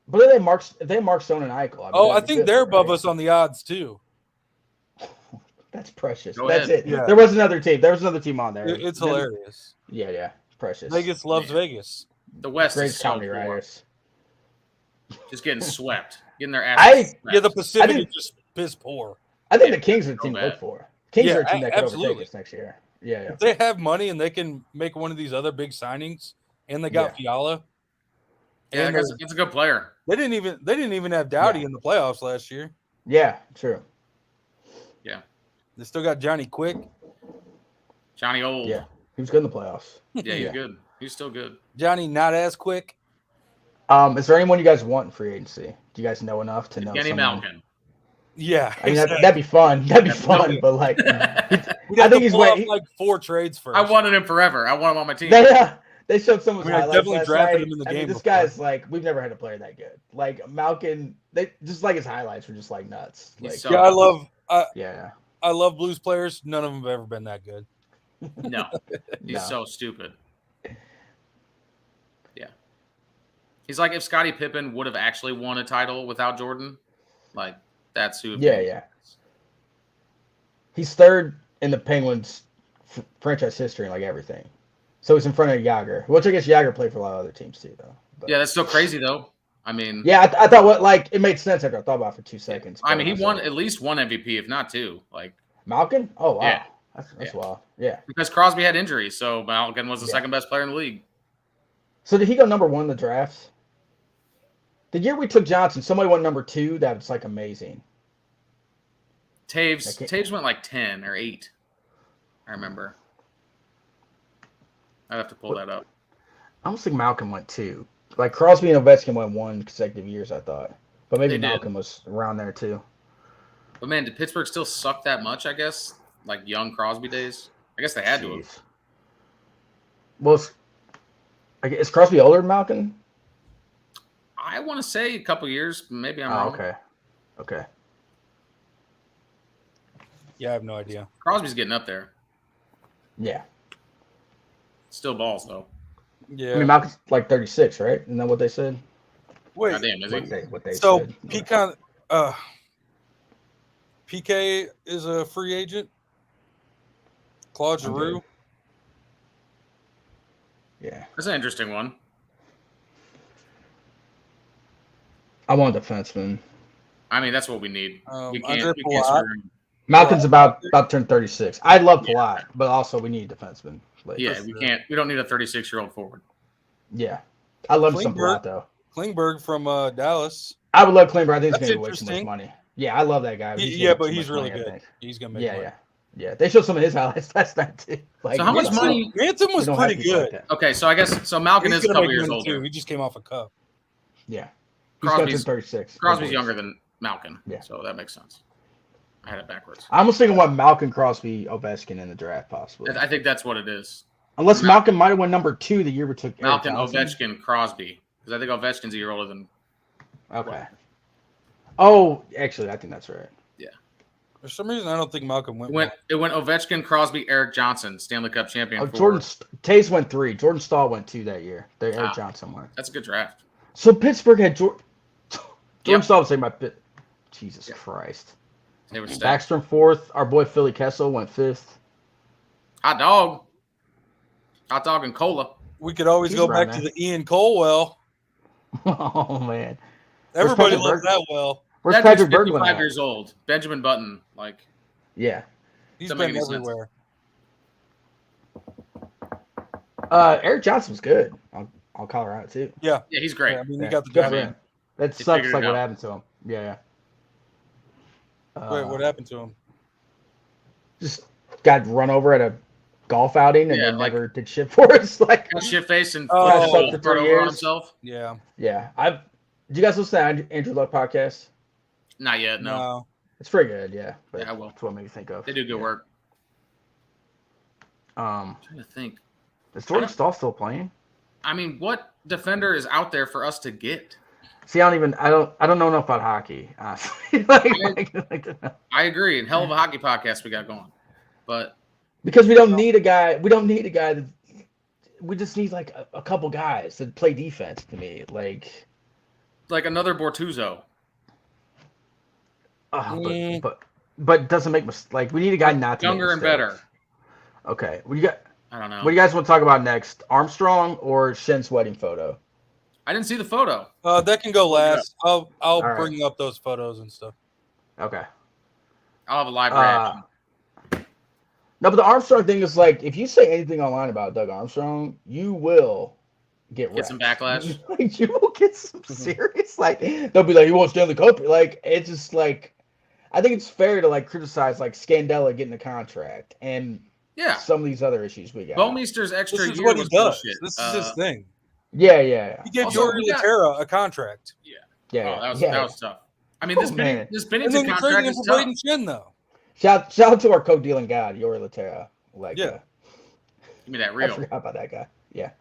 But if they have Mark Stone and Eichel. I think they're above us on the odds too. That's precious. Go That's ahead. it. Yeah. There was another team. There was another team on there. It's hilarious. Yeah. It's precious. Vegas loves Vegas. The West is so County Riders. Just getting swept. Getting their ass. The Pacific is just piss poor. I think the Kings are the team to look for. Kings are a team that could overtake us next year. Yeah. If they have money and they can make one of these other big signings, and they got Fiala. Yeah, that's a good player. They didn't even have Doughty in the playoffs last year. Yeah, true. Yeah. They still got Johnny Quick. Johnny Old. Yeah. He was good in the playoffs. Yeah, he's good. He's still good. Johnny not as quick. Is there anyone you guys want in free agency? Do you guys know enough to know? Kenny Malkin. Yeah, I mean, that'd be fun. That'd be fun, but like, I think he's waiting like 4 trades first. I wanted him forever. I want him on my team. They showed some of his highlights definitely last drafted night. him in the game. This guy's like, we've never had a player that good. Like Malkin, they just like his highlights were just like nuts. Like, so I love Blues players. None of them have ever been that good. No, he's so stupid. Yeah, he's like if Scottie Pippen would have actually won a title without Jordan, like that's who. Yeah. He's third in the Penguins franchise history and like everything. So he's in front of Yager, which I guess Yager played for a lot of other teams too, though. But, yeah, that's still crazy though. I mean, yeah, I thought it made sense after I thought about it for 2 seconds. I mean, he won at least one MVP, if not 2. Like Malkin? Oh wow, yeah. That's wild. Yeah, because Crosby had injuries, so Malkin was the second best player in the league. So did he go number 1 in the drafts? The year we took Johnson, somebody went number 2. That was like amazing. Taves went like 10 or 8. I remember. I'd have to pull that up. I almost think Malcolm went 2. Like Crosby and Ovechkin went 1 consecutive years, I thought. But maybe Malcolm was around there too. But man, did Pittsburgh still suck that much, I guess? Like young Crosby days? I guess they had to have. Well, is Crosby older than Malcolm? I want to say a couple years. Maybe I'm wrong. Okay. Yeah, I have no idea. Crosby's getting up there. Yeah. Still balls, though. Yeah. I mean, Malcolm's like 36, right? Isn't that what they said? Wait. Goddamn, is he? What they so, said. PK is a free agent. Claude Giroux. Yeah. That's an interesting one. I want a defenseman. I mean, that's what we need. We can't screw him. Malkin's about to turn 36. I love Palat, but also we need a defenseman. Like, we don't need a 36-year-old forward. Yeah. I love some Palat, though. Klingberg from Dallas. I would love Klingberg. I think he's going to way too much money. Yeah, I love that guy. But he's really good. He's going to make money. Yeah. They showed some of his highlights last night, too. Like, so how much money? Ransom was pretty good. Okay, so I guess Malkin is a couple years older. He just came off a cup. Yeah. Crosby's 36. Crosby's younger than Malkin. Yeah. So that makes sense. I had it backwards. I was thinking what Malkin, Crosby, Ovechkin in the draft, possibly. I think that's what it is. Unless Malkin might have won number 2 the year we took Malkin, Ovechkin, Crosby. Because I think Ovechkin's a year older than. Okay. Oh, actually, I think that's right. Yeah. For some reason, I don't think Malkin went. It went Ovechkin, Crosby, Eric Johnson, Stanley Cup champion. Taves went 3. Jordan Stahl went 2 that year. Eric Johnson went. That's a good draft. So Pittsburgh had Jordan Stahl was saying about Pitt. Jesus Christ. They were stacked. Backstrom 4th. Our boy Philly Kessel went 5th. Hot dog and cola. We could always go back to the Ian Colwell. Oh man, everybody loves that well. Where's Patrick Berglund? 55 years old. Benjamin Button, he's been everywhere. Eric Johnson was good on Colorado too. Yeah, he's great. Yeah, I mean, he got the job. That sucks. Like what happened to him. Yeah. Wait, what happened to him? Just got run over at a golf outing and then never did shit for us. Like shit face and for 3 years. Himself. Yeah. Yeah. Did you guys listen to Andrew Luck podcast? Not yet. No. It's pretty good. Yeah. But yeah, I will. That's what made me think of. They do good work. I'm trying to think. Is Jordan Stahl still playing? I mean, what defender is out there for us to get? See, I don't know enough about hockey. Honestly. I agree. And hell of a hockey podcast we got going, but because we don't need a guy. We don't need a guy that. We just need like a couple guys that play defense. To me, like another Bortuzzo. But doesn't make mistakes. Like we need a guy not to younger and better. Okay, what do you got? I don't know. What do you guys want to talk about next? Armstrong or Shen's wedding photo? I didn't see the photo. That can go last. I'll bring up those photos and stuff. Okay. I'll have a live reaction. No, but the Armstrong thing is like, if you say anything online about Doug Armstrong, you will get some backlash. Like, you will get some serious. Like they'll be like, "He won't Stanley Cup." Like it's just like, I think it's fair to like criticize like Scandella getting the contract and some of these other issues we got. Bowmeister's extra year was bullshit. This is his thing. Yeah. He gave Jordan Laterra a contract. Yeah. Oh, that was tough. I mean, this Binnington contract is tough. Chin, though. Shout out to our co-dealing god, Yori Laterra. Give me that real. I forgot about that guy. Yeah.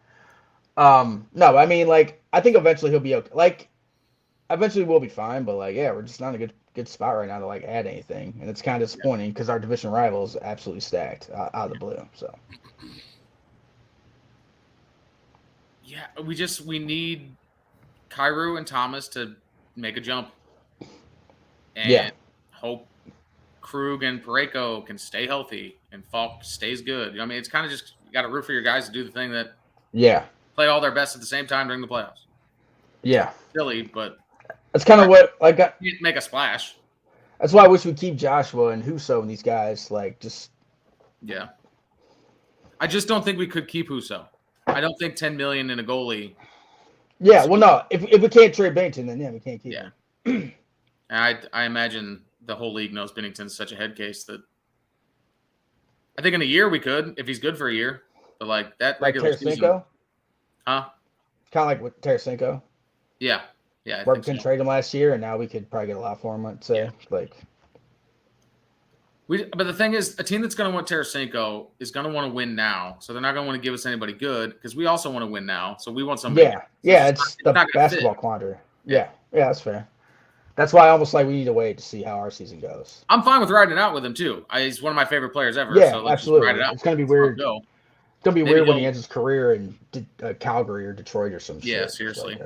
No, I mean, like, I think eventually he'll be okay. Like, eventually we'll be fine, but like, we're just not in a good spot right now to like add anything, and it's kind of disappointing because our division rival is absolutely stacked out of the blue. So. Yeah, we need Kyrou and Thomas to make a jump, and hope Krug and Parayko can stay healthy and Falk stays good. I mean, it's kind of just you got to root for your guys to do the thing that play all their best at the same time during the playoffs. Yeah, silly, but that's kind of what like make a splash. That's why I wish we keep Joshua and Husso and these guys like just. Yeah, I just don't think we could keep Husso. I don't think $10 million in a goalie. Yeah, well, no. If we can't trade Binnington, then we can't keep him. I imagine the whole league knows Binnington's such a head case that I think in a year we could if he's good for a year. But like that regular season, kind of like with Tarasenko. Yeah. Where we couldn't trade him last year, and now we could probably get a lot for him. I'd say But the thing is, a team that's going to want Tarasenko is going to want to win now. So they're not going to want to give us anybody good because we also want to win now. So we want somebody. Yeah, it's the basketball quandary. Yeah, that's fair. That's why I almost like we need to wait to see how our season goes. I'm fine with riding it out with him too. He's one of my favorite players ever. Yeah, so absolutely. Ride it out. It's going to be weird. It's going to be weird when he ends his career in Calgary or Detroit or some shit. Yeah, seriously.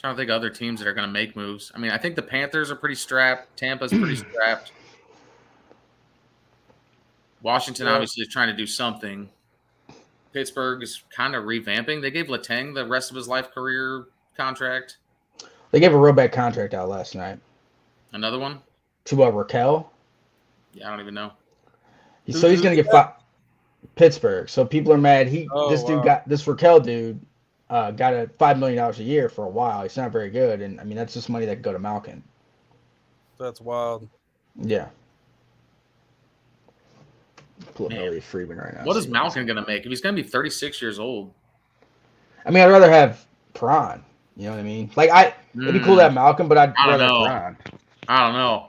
I don't think other teams that are going to make moves. I mean, I think the Panthers are pretty strapped. Tampa's pretty strapped. Washington obviously is trying to do something. Pittsburgh is kind of revamping. They gave Letang the rest of his life career contract. They gave a real bad contract out last night. Another one? To Raquel. Yeah, I don't even know. So he's going to get Pittsburgh. So people are mad. This Raquel dude got a $5 million a year for a while. He's not very good. And I mean, that's just money that could go to Malkin. That's wild. Yeah. Pull up Elliot Friedman right now. What is Malkin going to make? If he's going to be 36 years old. I mean, I'd rather have Perron. You know what I mean? Like, it'd be cool to have Malcolm, but I'd rather have Perron. I don't know.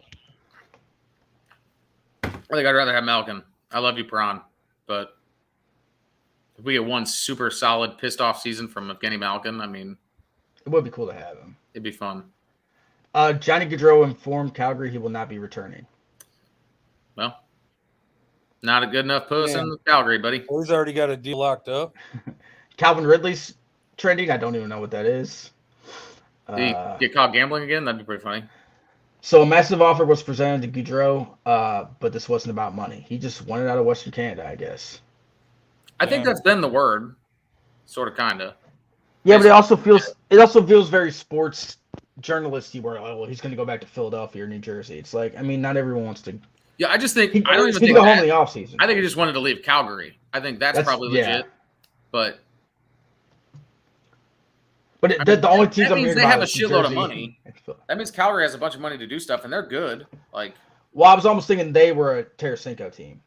I think I'd rather have Malkin. I love you, Perron. But if we get one super solid, pissed off season from Evgeny Malkin, I mean, it would be cool to have him. It'd be fun. Johnny Gaudreau informed Calgary he will not be returning. Well, not a good enough person in Calgary, buddy. He's already got a deal locked up. Calvin Ridley's trending. I don't even know what that is. Did he get caught gambling again? That'd be pretty funny. So a massive offer was presented to Gaudreau, but this wasn't about money. He just wanted out of Western Canada, I guess. I think that's been the word, sort of, kind of. Yeah, but it also feels very sports journalisty, where he's going to go back to Philadelphia or New Jersey. It's like, I mean, not everyone wants to. Yeah, I just think I don't even think go home in the offseason. I think he just wanted to leave Calgary. I think that's probably legit. But the only teams that I'm means hearing they about have a is shitload Jersey. of money. That means Calgary has a bunch of money to do stuff, and they're good. Like, well, I was almost thinking they were a Tarasenko team.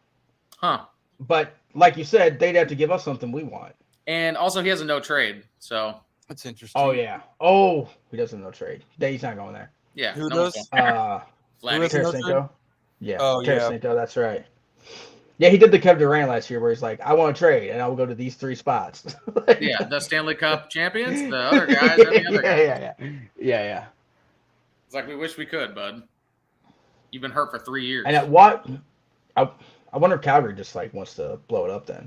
Huh. But like you said, they'd have to give us something we want. And also, he has a no trade, so that's interesting. Oh yeah. Oh, he doesn't no trade. He's not going there. Yeah. Who does? Tarasenko. Yeah. Oh, Tarasenko. Yeah. That's right. Yeah, he did the Kevin Durant last year, where he's like, "I want to trade, and I will go to these 3 spots." Yeah, the Stanley Cup champions, the other guys, and the other guys. Yeah. It's like, we wish we could, bud. You've been hurt for 3 years. And I wonder if Calgary just like wants to blow it up then.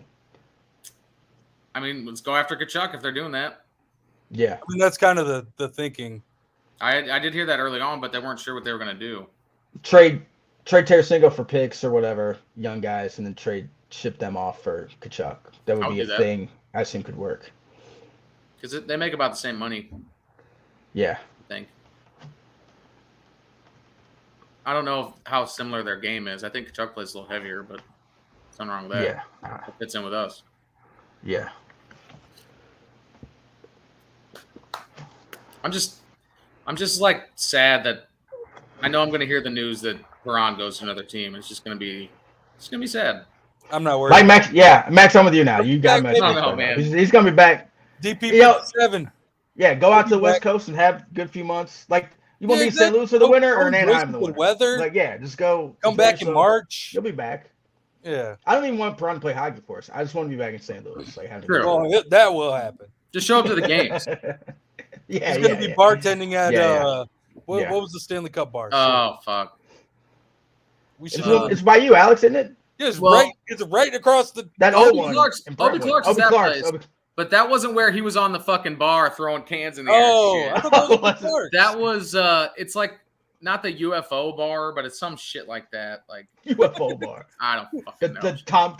I mean, let's go after Kachuk if they're doing that. Yeah. I mean, that's kind of the thinking. I did hear that early on, but they weren't sure what they were going to do. Trade Tarasenko for picks or whatever, young guys, and then ship them off for Kachuk. That would be a thing I assume could work. Because they make about the same money. Yeah. I think. I don't know how similar their game is. I think Kachuk plays a little heavier, but something wrong with that. Yeah. It fits in with us. Yeah. I'm just like sad that I know I'm going to hear the news that Perron goes to another team. It's going to be sad. I'm not worried. Like Max, Max, I'm with you now. You got Max. Man. He's going to be back. DP7. Yeah, go out to the West Coast and have a good few months. Like, you want to be in St. Louis for the winter or in Anaheim in the winter? Weather. Like, yeah, just go. Come back in March. You'll be back. Yeah. I don't even want Perron to play hockey for us. I just want to be back in St. Louis. Like, well, that will happen. Just show up to the games. He's going to be bartending at what was the Stanley Cup bar? Oh, fuck. We should. It's by you, Alex, isn't it? Yeah, it's right across the old one. Obi Clark's that place. But that wasn't where he was on the fucking bar throwing cans in the air. I thought that was it's like not the UFO bar, but it's some shit like that. Like UFO bar. I don't fucking know. The Tom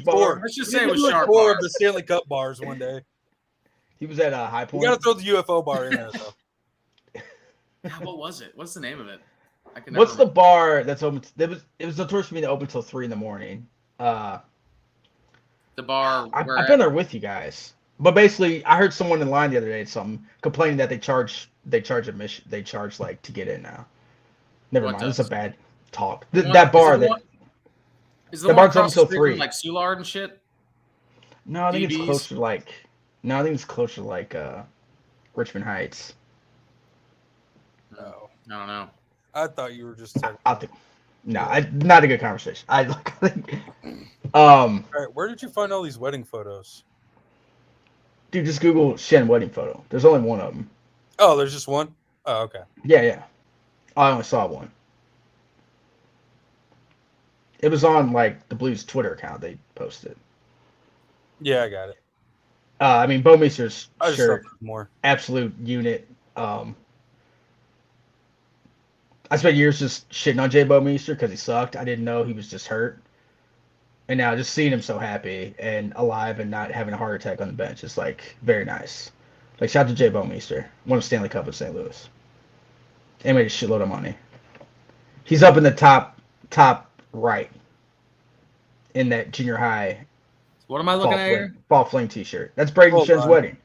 bar. Let's just say it was Sharp Bar Bar. of the Stanley Cup bars one day. He was at High Point. You got to throw the UFO bar in there, though. What was it? What's the name of it? What's the bar that's open? It was notorious for being open until 3 a.m. The bar. I've been there with you guys, but basically, I heard someone in line the other day complaining that they charge admission. They charge like to get in now. Never mind. This is a bad talk. That bar is the bar across the street 3 like Soulard and shit. No, I think it's closer to like. No, I think it's closer to like Richmond Heights. No, I don't know. I thought you were just talking. Not a good conversation. I think. All right, where did you find all these wedding photos? Dude, just Google Shen wedding photo. There's only one of them. Oh, there's just one? Oh, okay. Yeah. I only saw one. It was on like the Blues Twitter account. They posted. Yeah, I got it. I mean, Bowmeister's shirt, more absolute unit. I spent years just shitting on Jay Bowmeister because he sucked. I didn't know he was just hurt. And now just seeing him so happy and alive and not having a heart attack on the bench is like very nice. Like shout out to Jay Bowmeister, won a Stanley Cup with St. Louis. They made a shitload of money. He's up in the top right in that junior high. What am I looking at here? Fall Flame t-shirt. That's Braden Shen's wedding.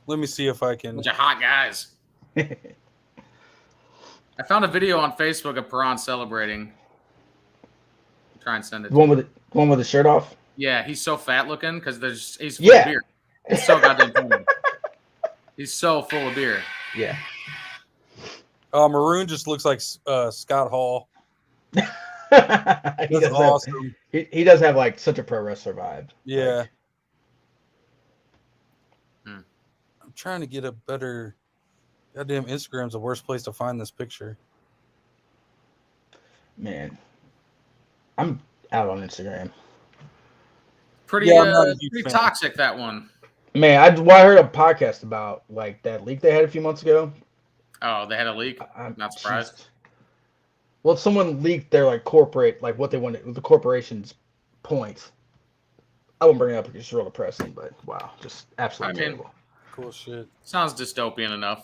Let me see if I can. Bunch of hot guys. I found a video on Facebook of Perron celebrating. Try and send it. One with the shirt off. Yeah, he's so fat looking because he's full of beer. He's so goddamn funny. He's so full of beer. Yeah. Maroon just looks like Scott Hall. That's awesome. He does have like such a pro wrestler vibe. Yeah. I'm trying to get a better. Goddamn, Instagram's the worst place to find this picture. Man, I'm out on Instagram. Pretty toxic, that one. Man, I heard a podcast about like that leak they had a few months ago. Oh, they had a leak? I'm not surprised. Well, someone leaked their like corporate, like what they wanted, the corporation's point. I won't bring it up because it's real depressing, but wow, just absolutely terrible. Cool shit. Sounds dystopian enough.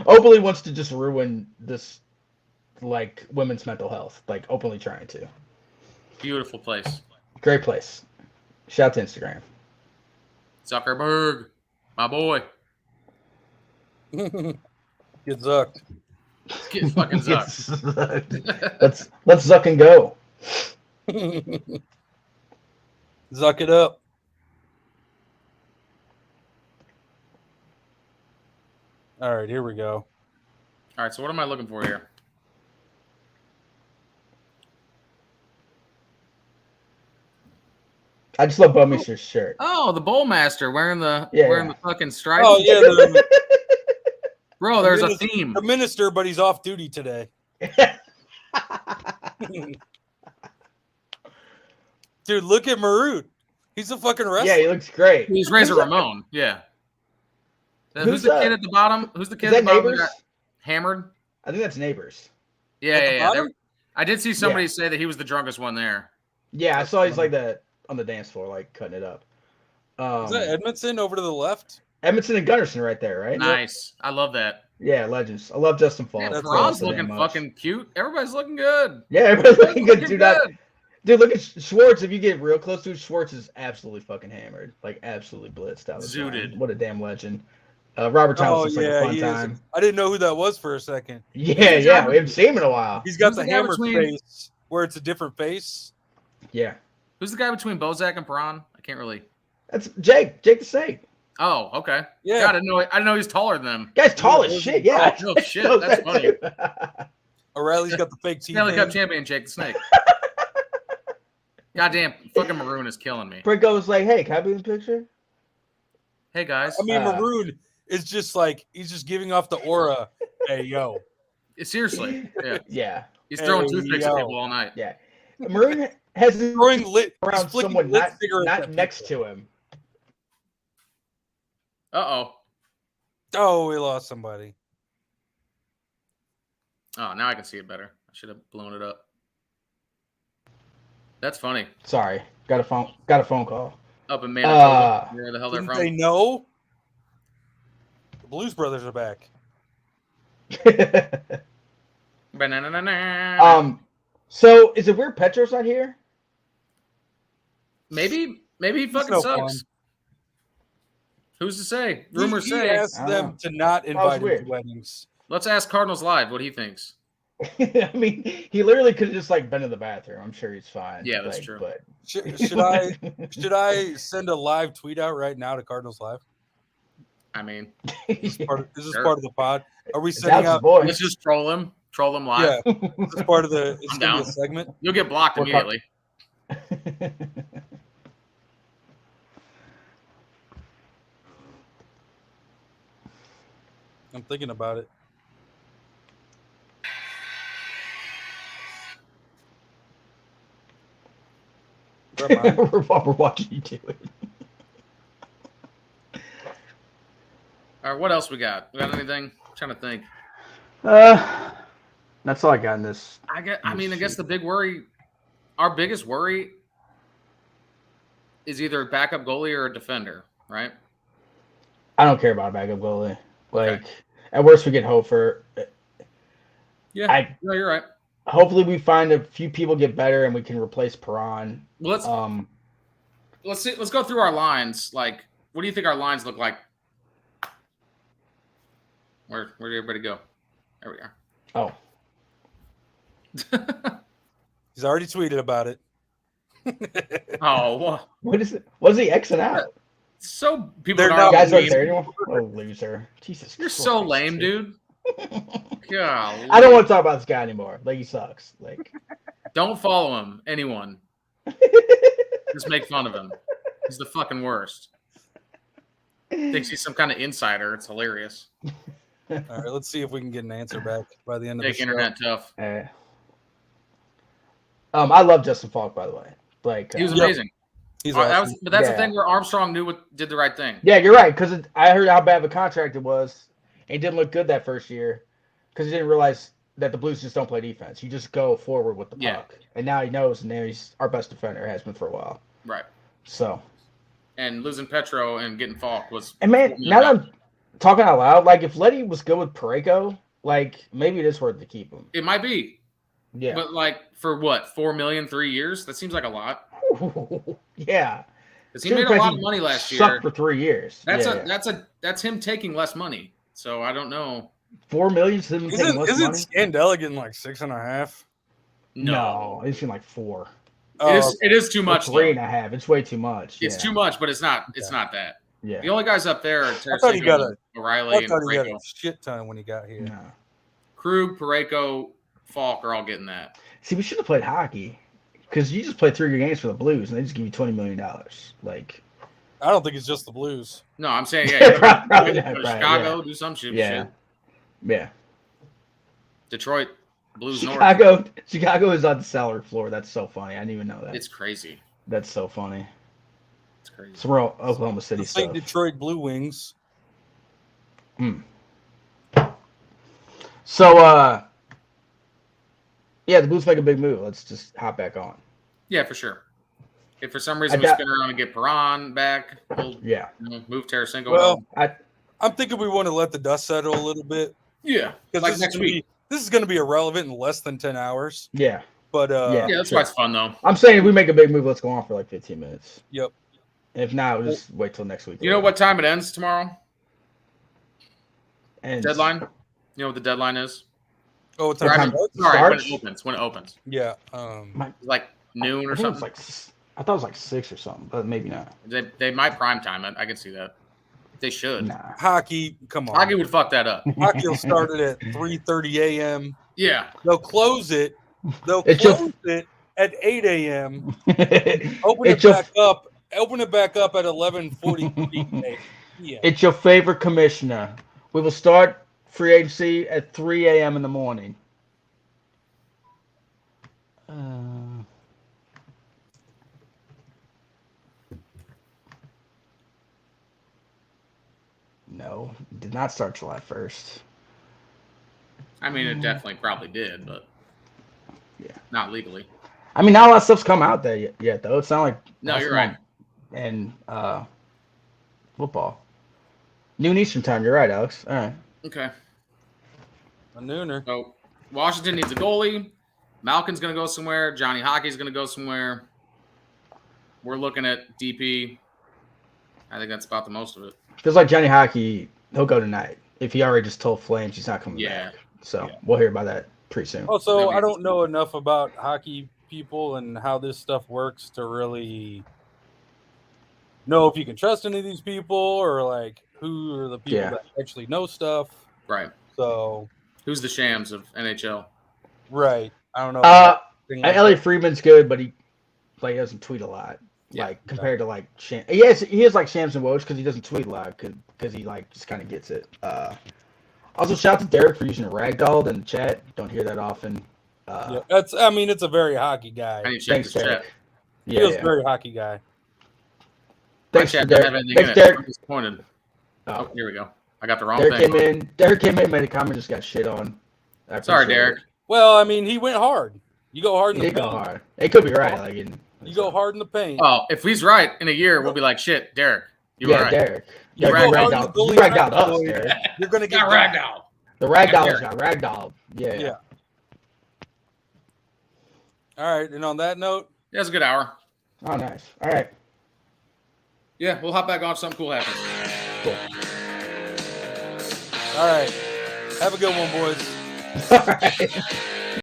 Openly wants to just ruin this, like women's mental health, like openly trying to. Beautiful place. Great place. Shout out to Instagram. Zuckerberg, my boy. Get zucked. Get fucking zucked. let's zuck and go. Zuck it up. All right, here we go. All right, so what am I looking for here? I just love Bummister's shirt. Oh, the Bowlmaster wearing the fucking stripe. Oh yeah, bro. There's a theme. The minister, but he's off duty today. Dude, look at Maroon. He's a fucking wrestler. Yeah, he looks great. He's Razor Ramon. Yeah. Who's the kid at the bottom? Who's the kid at the bottom? Got hammered. I think that's Neighbors. Yeah. I did see somebody say that he was the drunkest one there. Yeah, I saw he's like on the dance floor, like cutting it up. Is that Edmondson over to the left? Edmondson and Gunnarsson right there, right? Nice. I love that. Yeah, legends. I love Justin Fall. Yeah, Ron's looking fucking cute. Everybody's looking good. Yeah, everybody's looking good. Dude, look at Schwartz. If you get real close to it, Schwartz is absolutely fucking hammered. Like, absolutely blitzed out. Zooted. What a damn legend. Robert Thomas looks like a fun time. I didn't know who that was for a second. Yeah. We haven't seen him in a while. He's got the hammered face where it's a different face. Yeah. Who's the guy between Bozak and Perron? I can't really. That's Jake the Snake. Oh, okay. Yeah. God, I didn't know he's taller than them. Guy's tall as shit. Yeah. Oh, shit. That's funny. O'Reilly's got the fake teeth. Stanley Cup champion Jake the Snake. Goddamn, fucking Maroon is killing me. Brinko was like, "Hey, can I be in the picture?" Hey guys. I mean, Maroon is just like he's just giving off the aura. Hey, yo. Seriously. Yeah. Yeah. He's throwing toothpicks at people all night. Yeah. Maroon has throwing lit around someone not next to him. Uh-oh. Oh, we lost somebody. Oh, now I can see it better. I should have blown it up. That's funny. Sorry. Got a phone call. Up in Manitoba. Where the hell they're from? They know? The Blues Brothers are back. So is it weird Petro's not here? Maybe he fucking sucks. Fun. Who's to say? Rumors say. He asked them to not invite him to weddings. Let's ask Cardinals Live what he thinks. I mean, he literally could have just like been in the bathroom. I'm sure he's fine. Yeah, that's true. But should I send a live tweet out right now to Cardinals Live? I mean, this is part of the pod. Are we sending out? Let's just troll him live. Yeah, this is part of the. It's gonna be a segment. You'll get blocked immediately. I'm thinking about it. We're watching you do it. All right, what else we got? We got anything? I'm trying to think. That's all I got in this. I guess the big worry our biggest worry is either a backup goalie or a defender, right? I don't care about a backup goalie. Like, Okay. at worst, we get Hofer. Yeah, no, you're right. Hopefully, we find a few people get better and we can replace Perron. Well, let's see. Let's go through our lines. Like, what do you think our lines look like? Where did everybody go? There we are. Oh. He's already tweeted about it. Oh, what is it? What's he Xing out? So people They're not guys aren't there anymore. Oh, loser! Jesus, you're so lame, dude. God, I don't want to talk about this guy anymore. Like, he sucks. Like, don't follow him. Anyone, just make fun of him. He's the fucking worst. Thinks he's some kind of insider. It's hilarious. All right, let's see if we can get an answer back by the end of the show. Internet tough. I love Justin Falk, by the way. Like, he was amazing. He's awesome. But that's the thing where Armstrong did the right thing. Yeah, you're right. Because I heard how bad of a contract it was. And he didn't look good that first year because he didn't realize that the Blues just don't play defense. You just go forward with the puck. And now he knows, and now he's our best defender, has been for a while. Right. So. And losing Petro and getting Falk was. And man, now that I'm talking out loud, like, if Letty was good with Parayko, like, maybe it is worth to keep him. It might be. Yeah. But, like, for what, $4 million, 3 years? That seems like a lot. Yeah. Because he made a lot of money last year. Sucked for 3 years. That's him taking less money. So I don't know. $4 million is him taking less money? Isn't Scandella getting like 6.5? No, it's like 4. It is too much. 3.5. It's way too much. It's too much, but it's not. It's not that. Yeah. The only guys up there are Tarasenko, O'Reilly, and he got Parayko. a shit ton when he got here. No. Krug, Parayko, Falk are all getting that. See, we should have played hockey because you just played 3 games for the Blues and they just give you $20 million. Like, I don't think it's just the Blues. No, I'm saying probably go to Chicago, do some shit. Yeah. Detroit, Blues North. Chicago is on the salary floor. That's so funny. I didn't even know that. It's crazy. That's so funny. It's crazy. It's real Oklahoma City stuff. St. Detroit Blue Wings. So, the Blues make a big move. Let's just hop back on. Yeah, for sure. If for some reason we spin around and get Perron back, we'll move Tarasenko. Well, I'm thinking we want to let the dust settle a little bit. Yeah, because next week. This is going to be irrelevant in less than 10 hours. Yeah. But that's why it's fun, though. I'm saying if we make a big move, let's go on for like 15 minutes. Yep. And if not, we'll just wait till next week. You know what time it ends tomorrow? And deadline? You know what the deadline is? Oh, what time? Sorry, when it opens. Yeah. Like noon or something. I thought it was like 6 or something, but maybe not. They might prime time it. I can see that. They should. Nah. Hockey, come on. Hockey would fuck that up. Hockey will start it at 3:30 a.m. Yeah. They'll close it. It at 8 a.m. Open it back up at 11:43 a.m. It's your favorite commissioner. We will start free agency at 3 a.m. in the morning. No, did not start July 1st. I mean, it definitely probably did, but not legally. I mean, not a lot of stuff's come out there yet, though. It's not like you're right. And football, noon Eastern time. You're right, Alex. All right. Okay. A nooner. So Washington needs a goalie. Malkin's going to go somewhere. Johnny Hockey's going to go somewhere. We're looking at DP. I think that's about the most of it. Feels like Johnny Hockey, he'll go tonight. If he already just told Flames he's not coming back. So we'll hear about that pretty soon. Also, I don't know enough about hockey people and how this stuff works to really know if you can trust any of these people or like who are the people that actually know stuff. Right. So who's the shams of NHL? Right. I don't know. Elliot Friedman's good, but he doesn't tweet a lot. Compared to like Shams. He is like Shams and Woj because he doesn't tweet a lot because he like just kind of gets it. Also, shout out to Derek for using a ragdoll in the chat. Don't hear that often. It's a very hockey guy. Thanks, Derek. He is a very hockey guy. Thanks, Derek. Thanks, Derek. I'm disappointed. Oh, here we go. I got the wrong thing. Derek came in, made a comment, just got shit on. Sorry, Derek. Well, I mean, he went hard. You go hard in He the did paint. go hard. It could be right. Like You go hard in the paint. Oh, if he's right in a year, we'll be like, shit, Derek. You were right. Derek. You You go ragged hard in the out. goalie You ragged out us, boy, Derek. You're gonna get Got ragged out. The ragdollers got ragdolled. Yeah. All right, and on that note, Yeah, it's a good hour. Oh, nice. All right. Yeah, we'll hop back on if something cool happens. Cool. All right. Have a good one, boys. All right.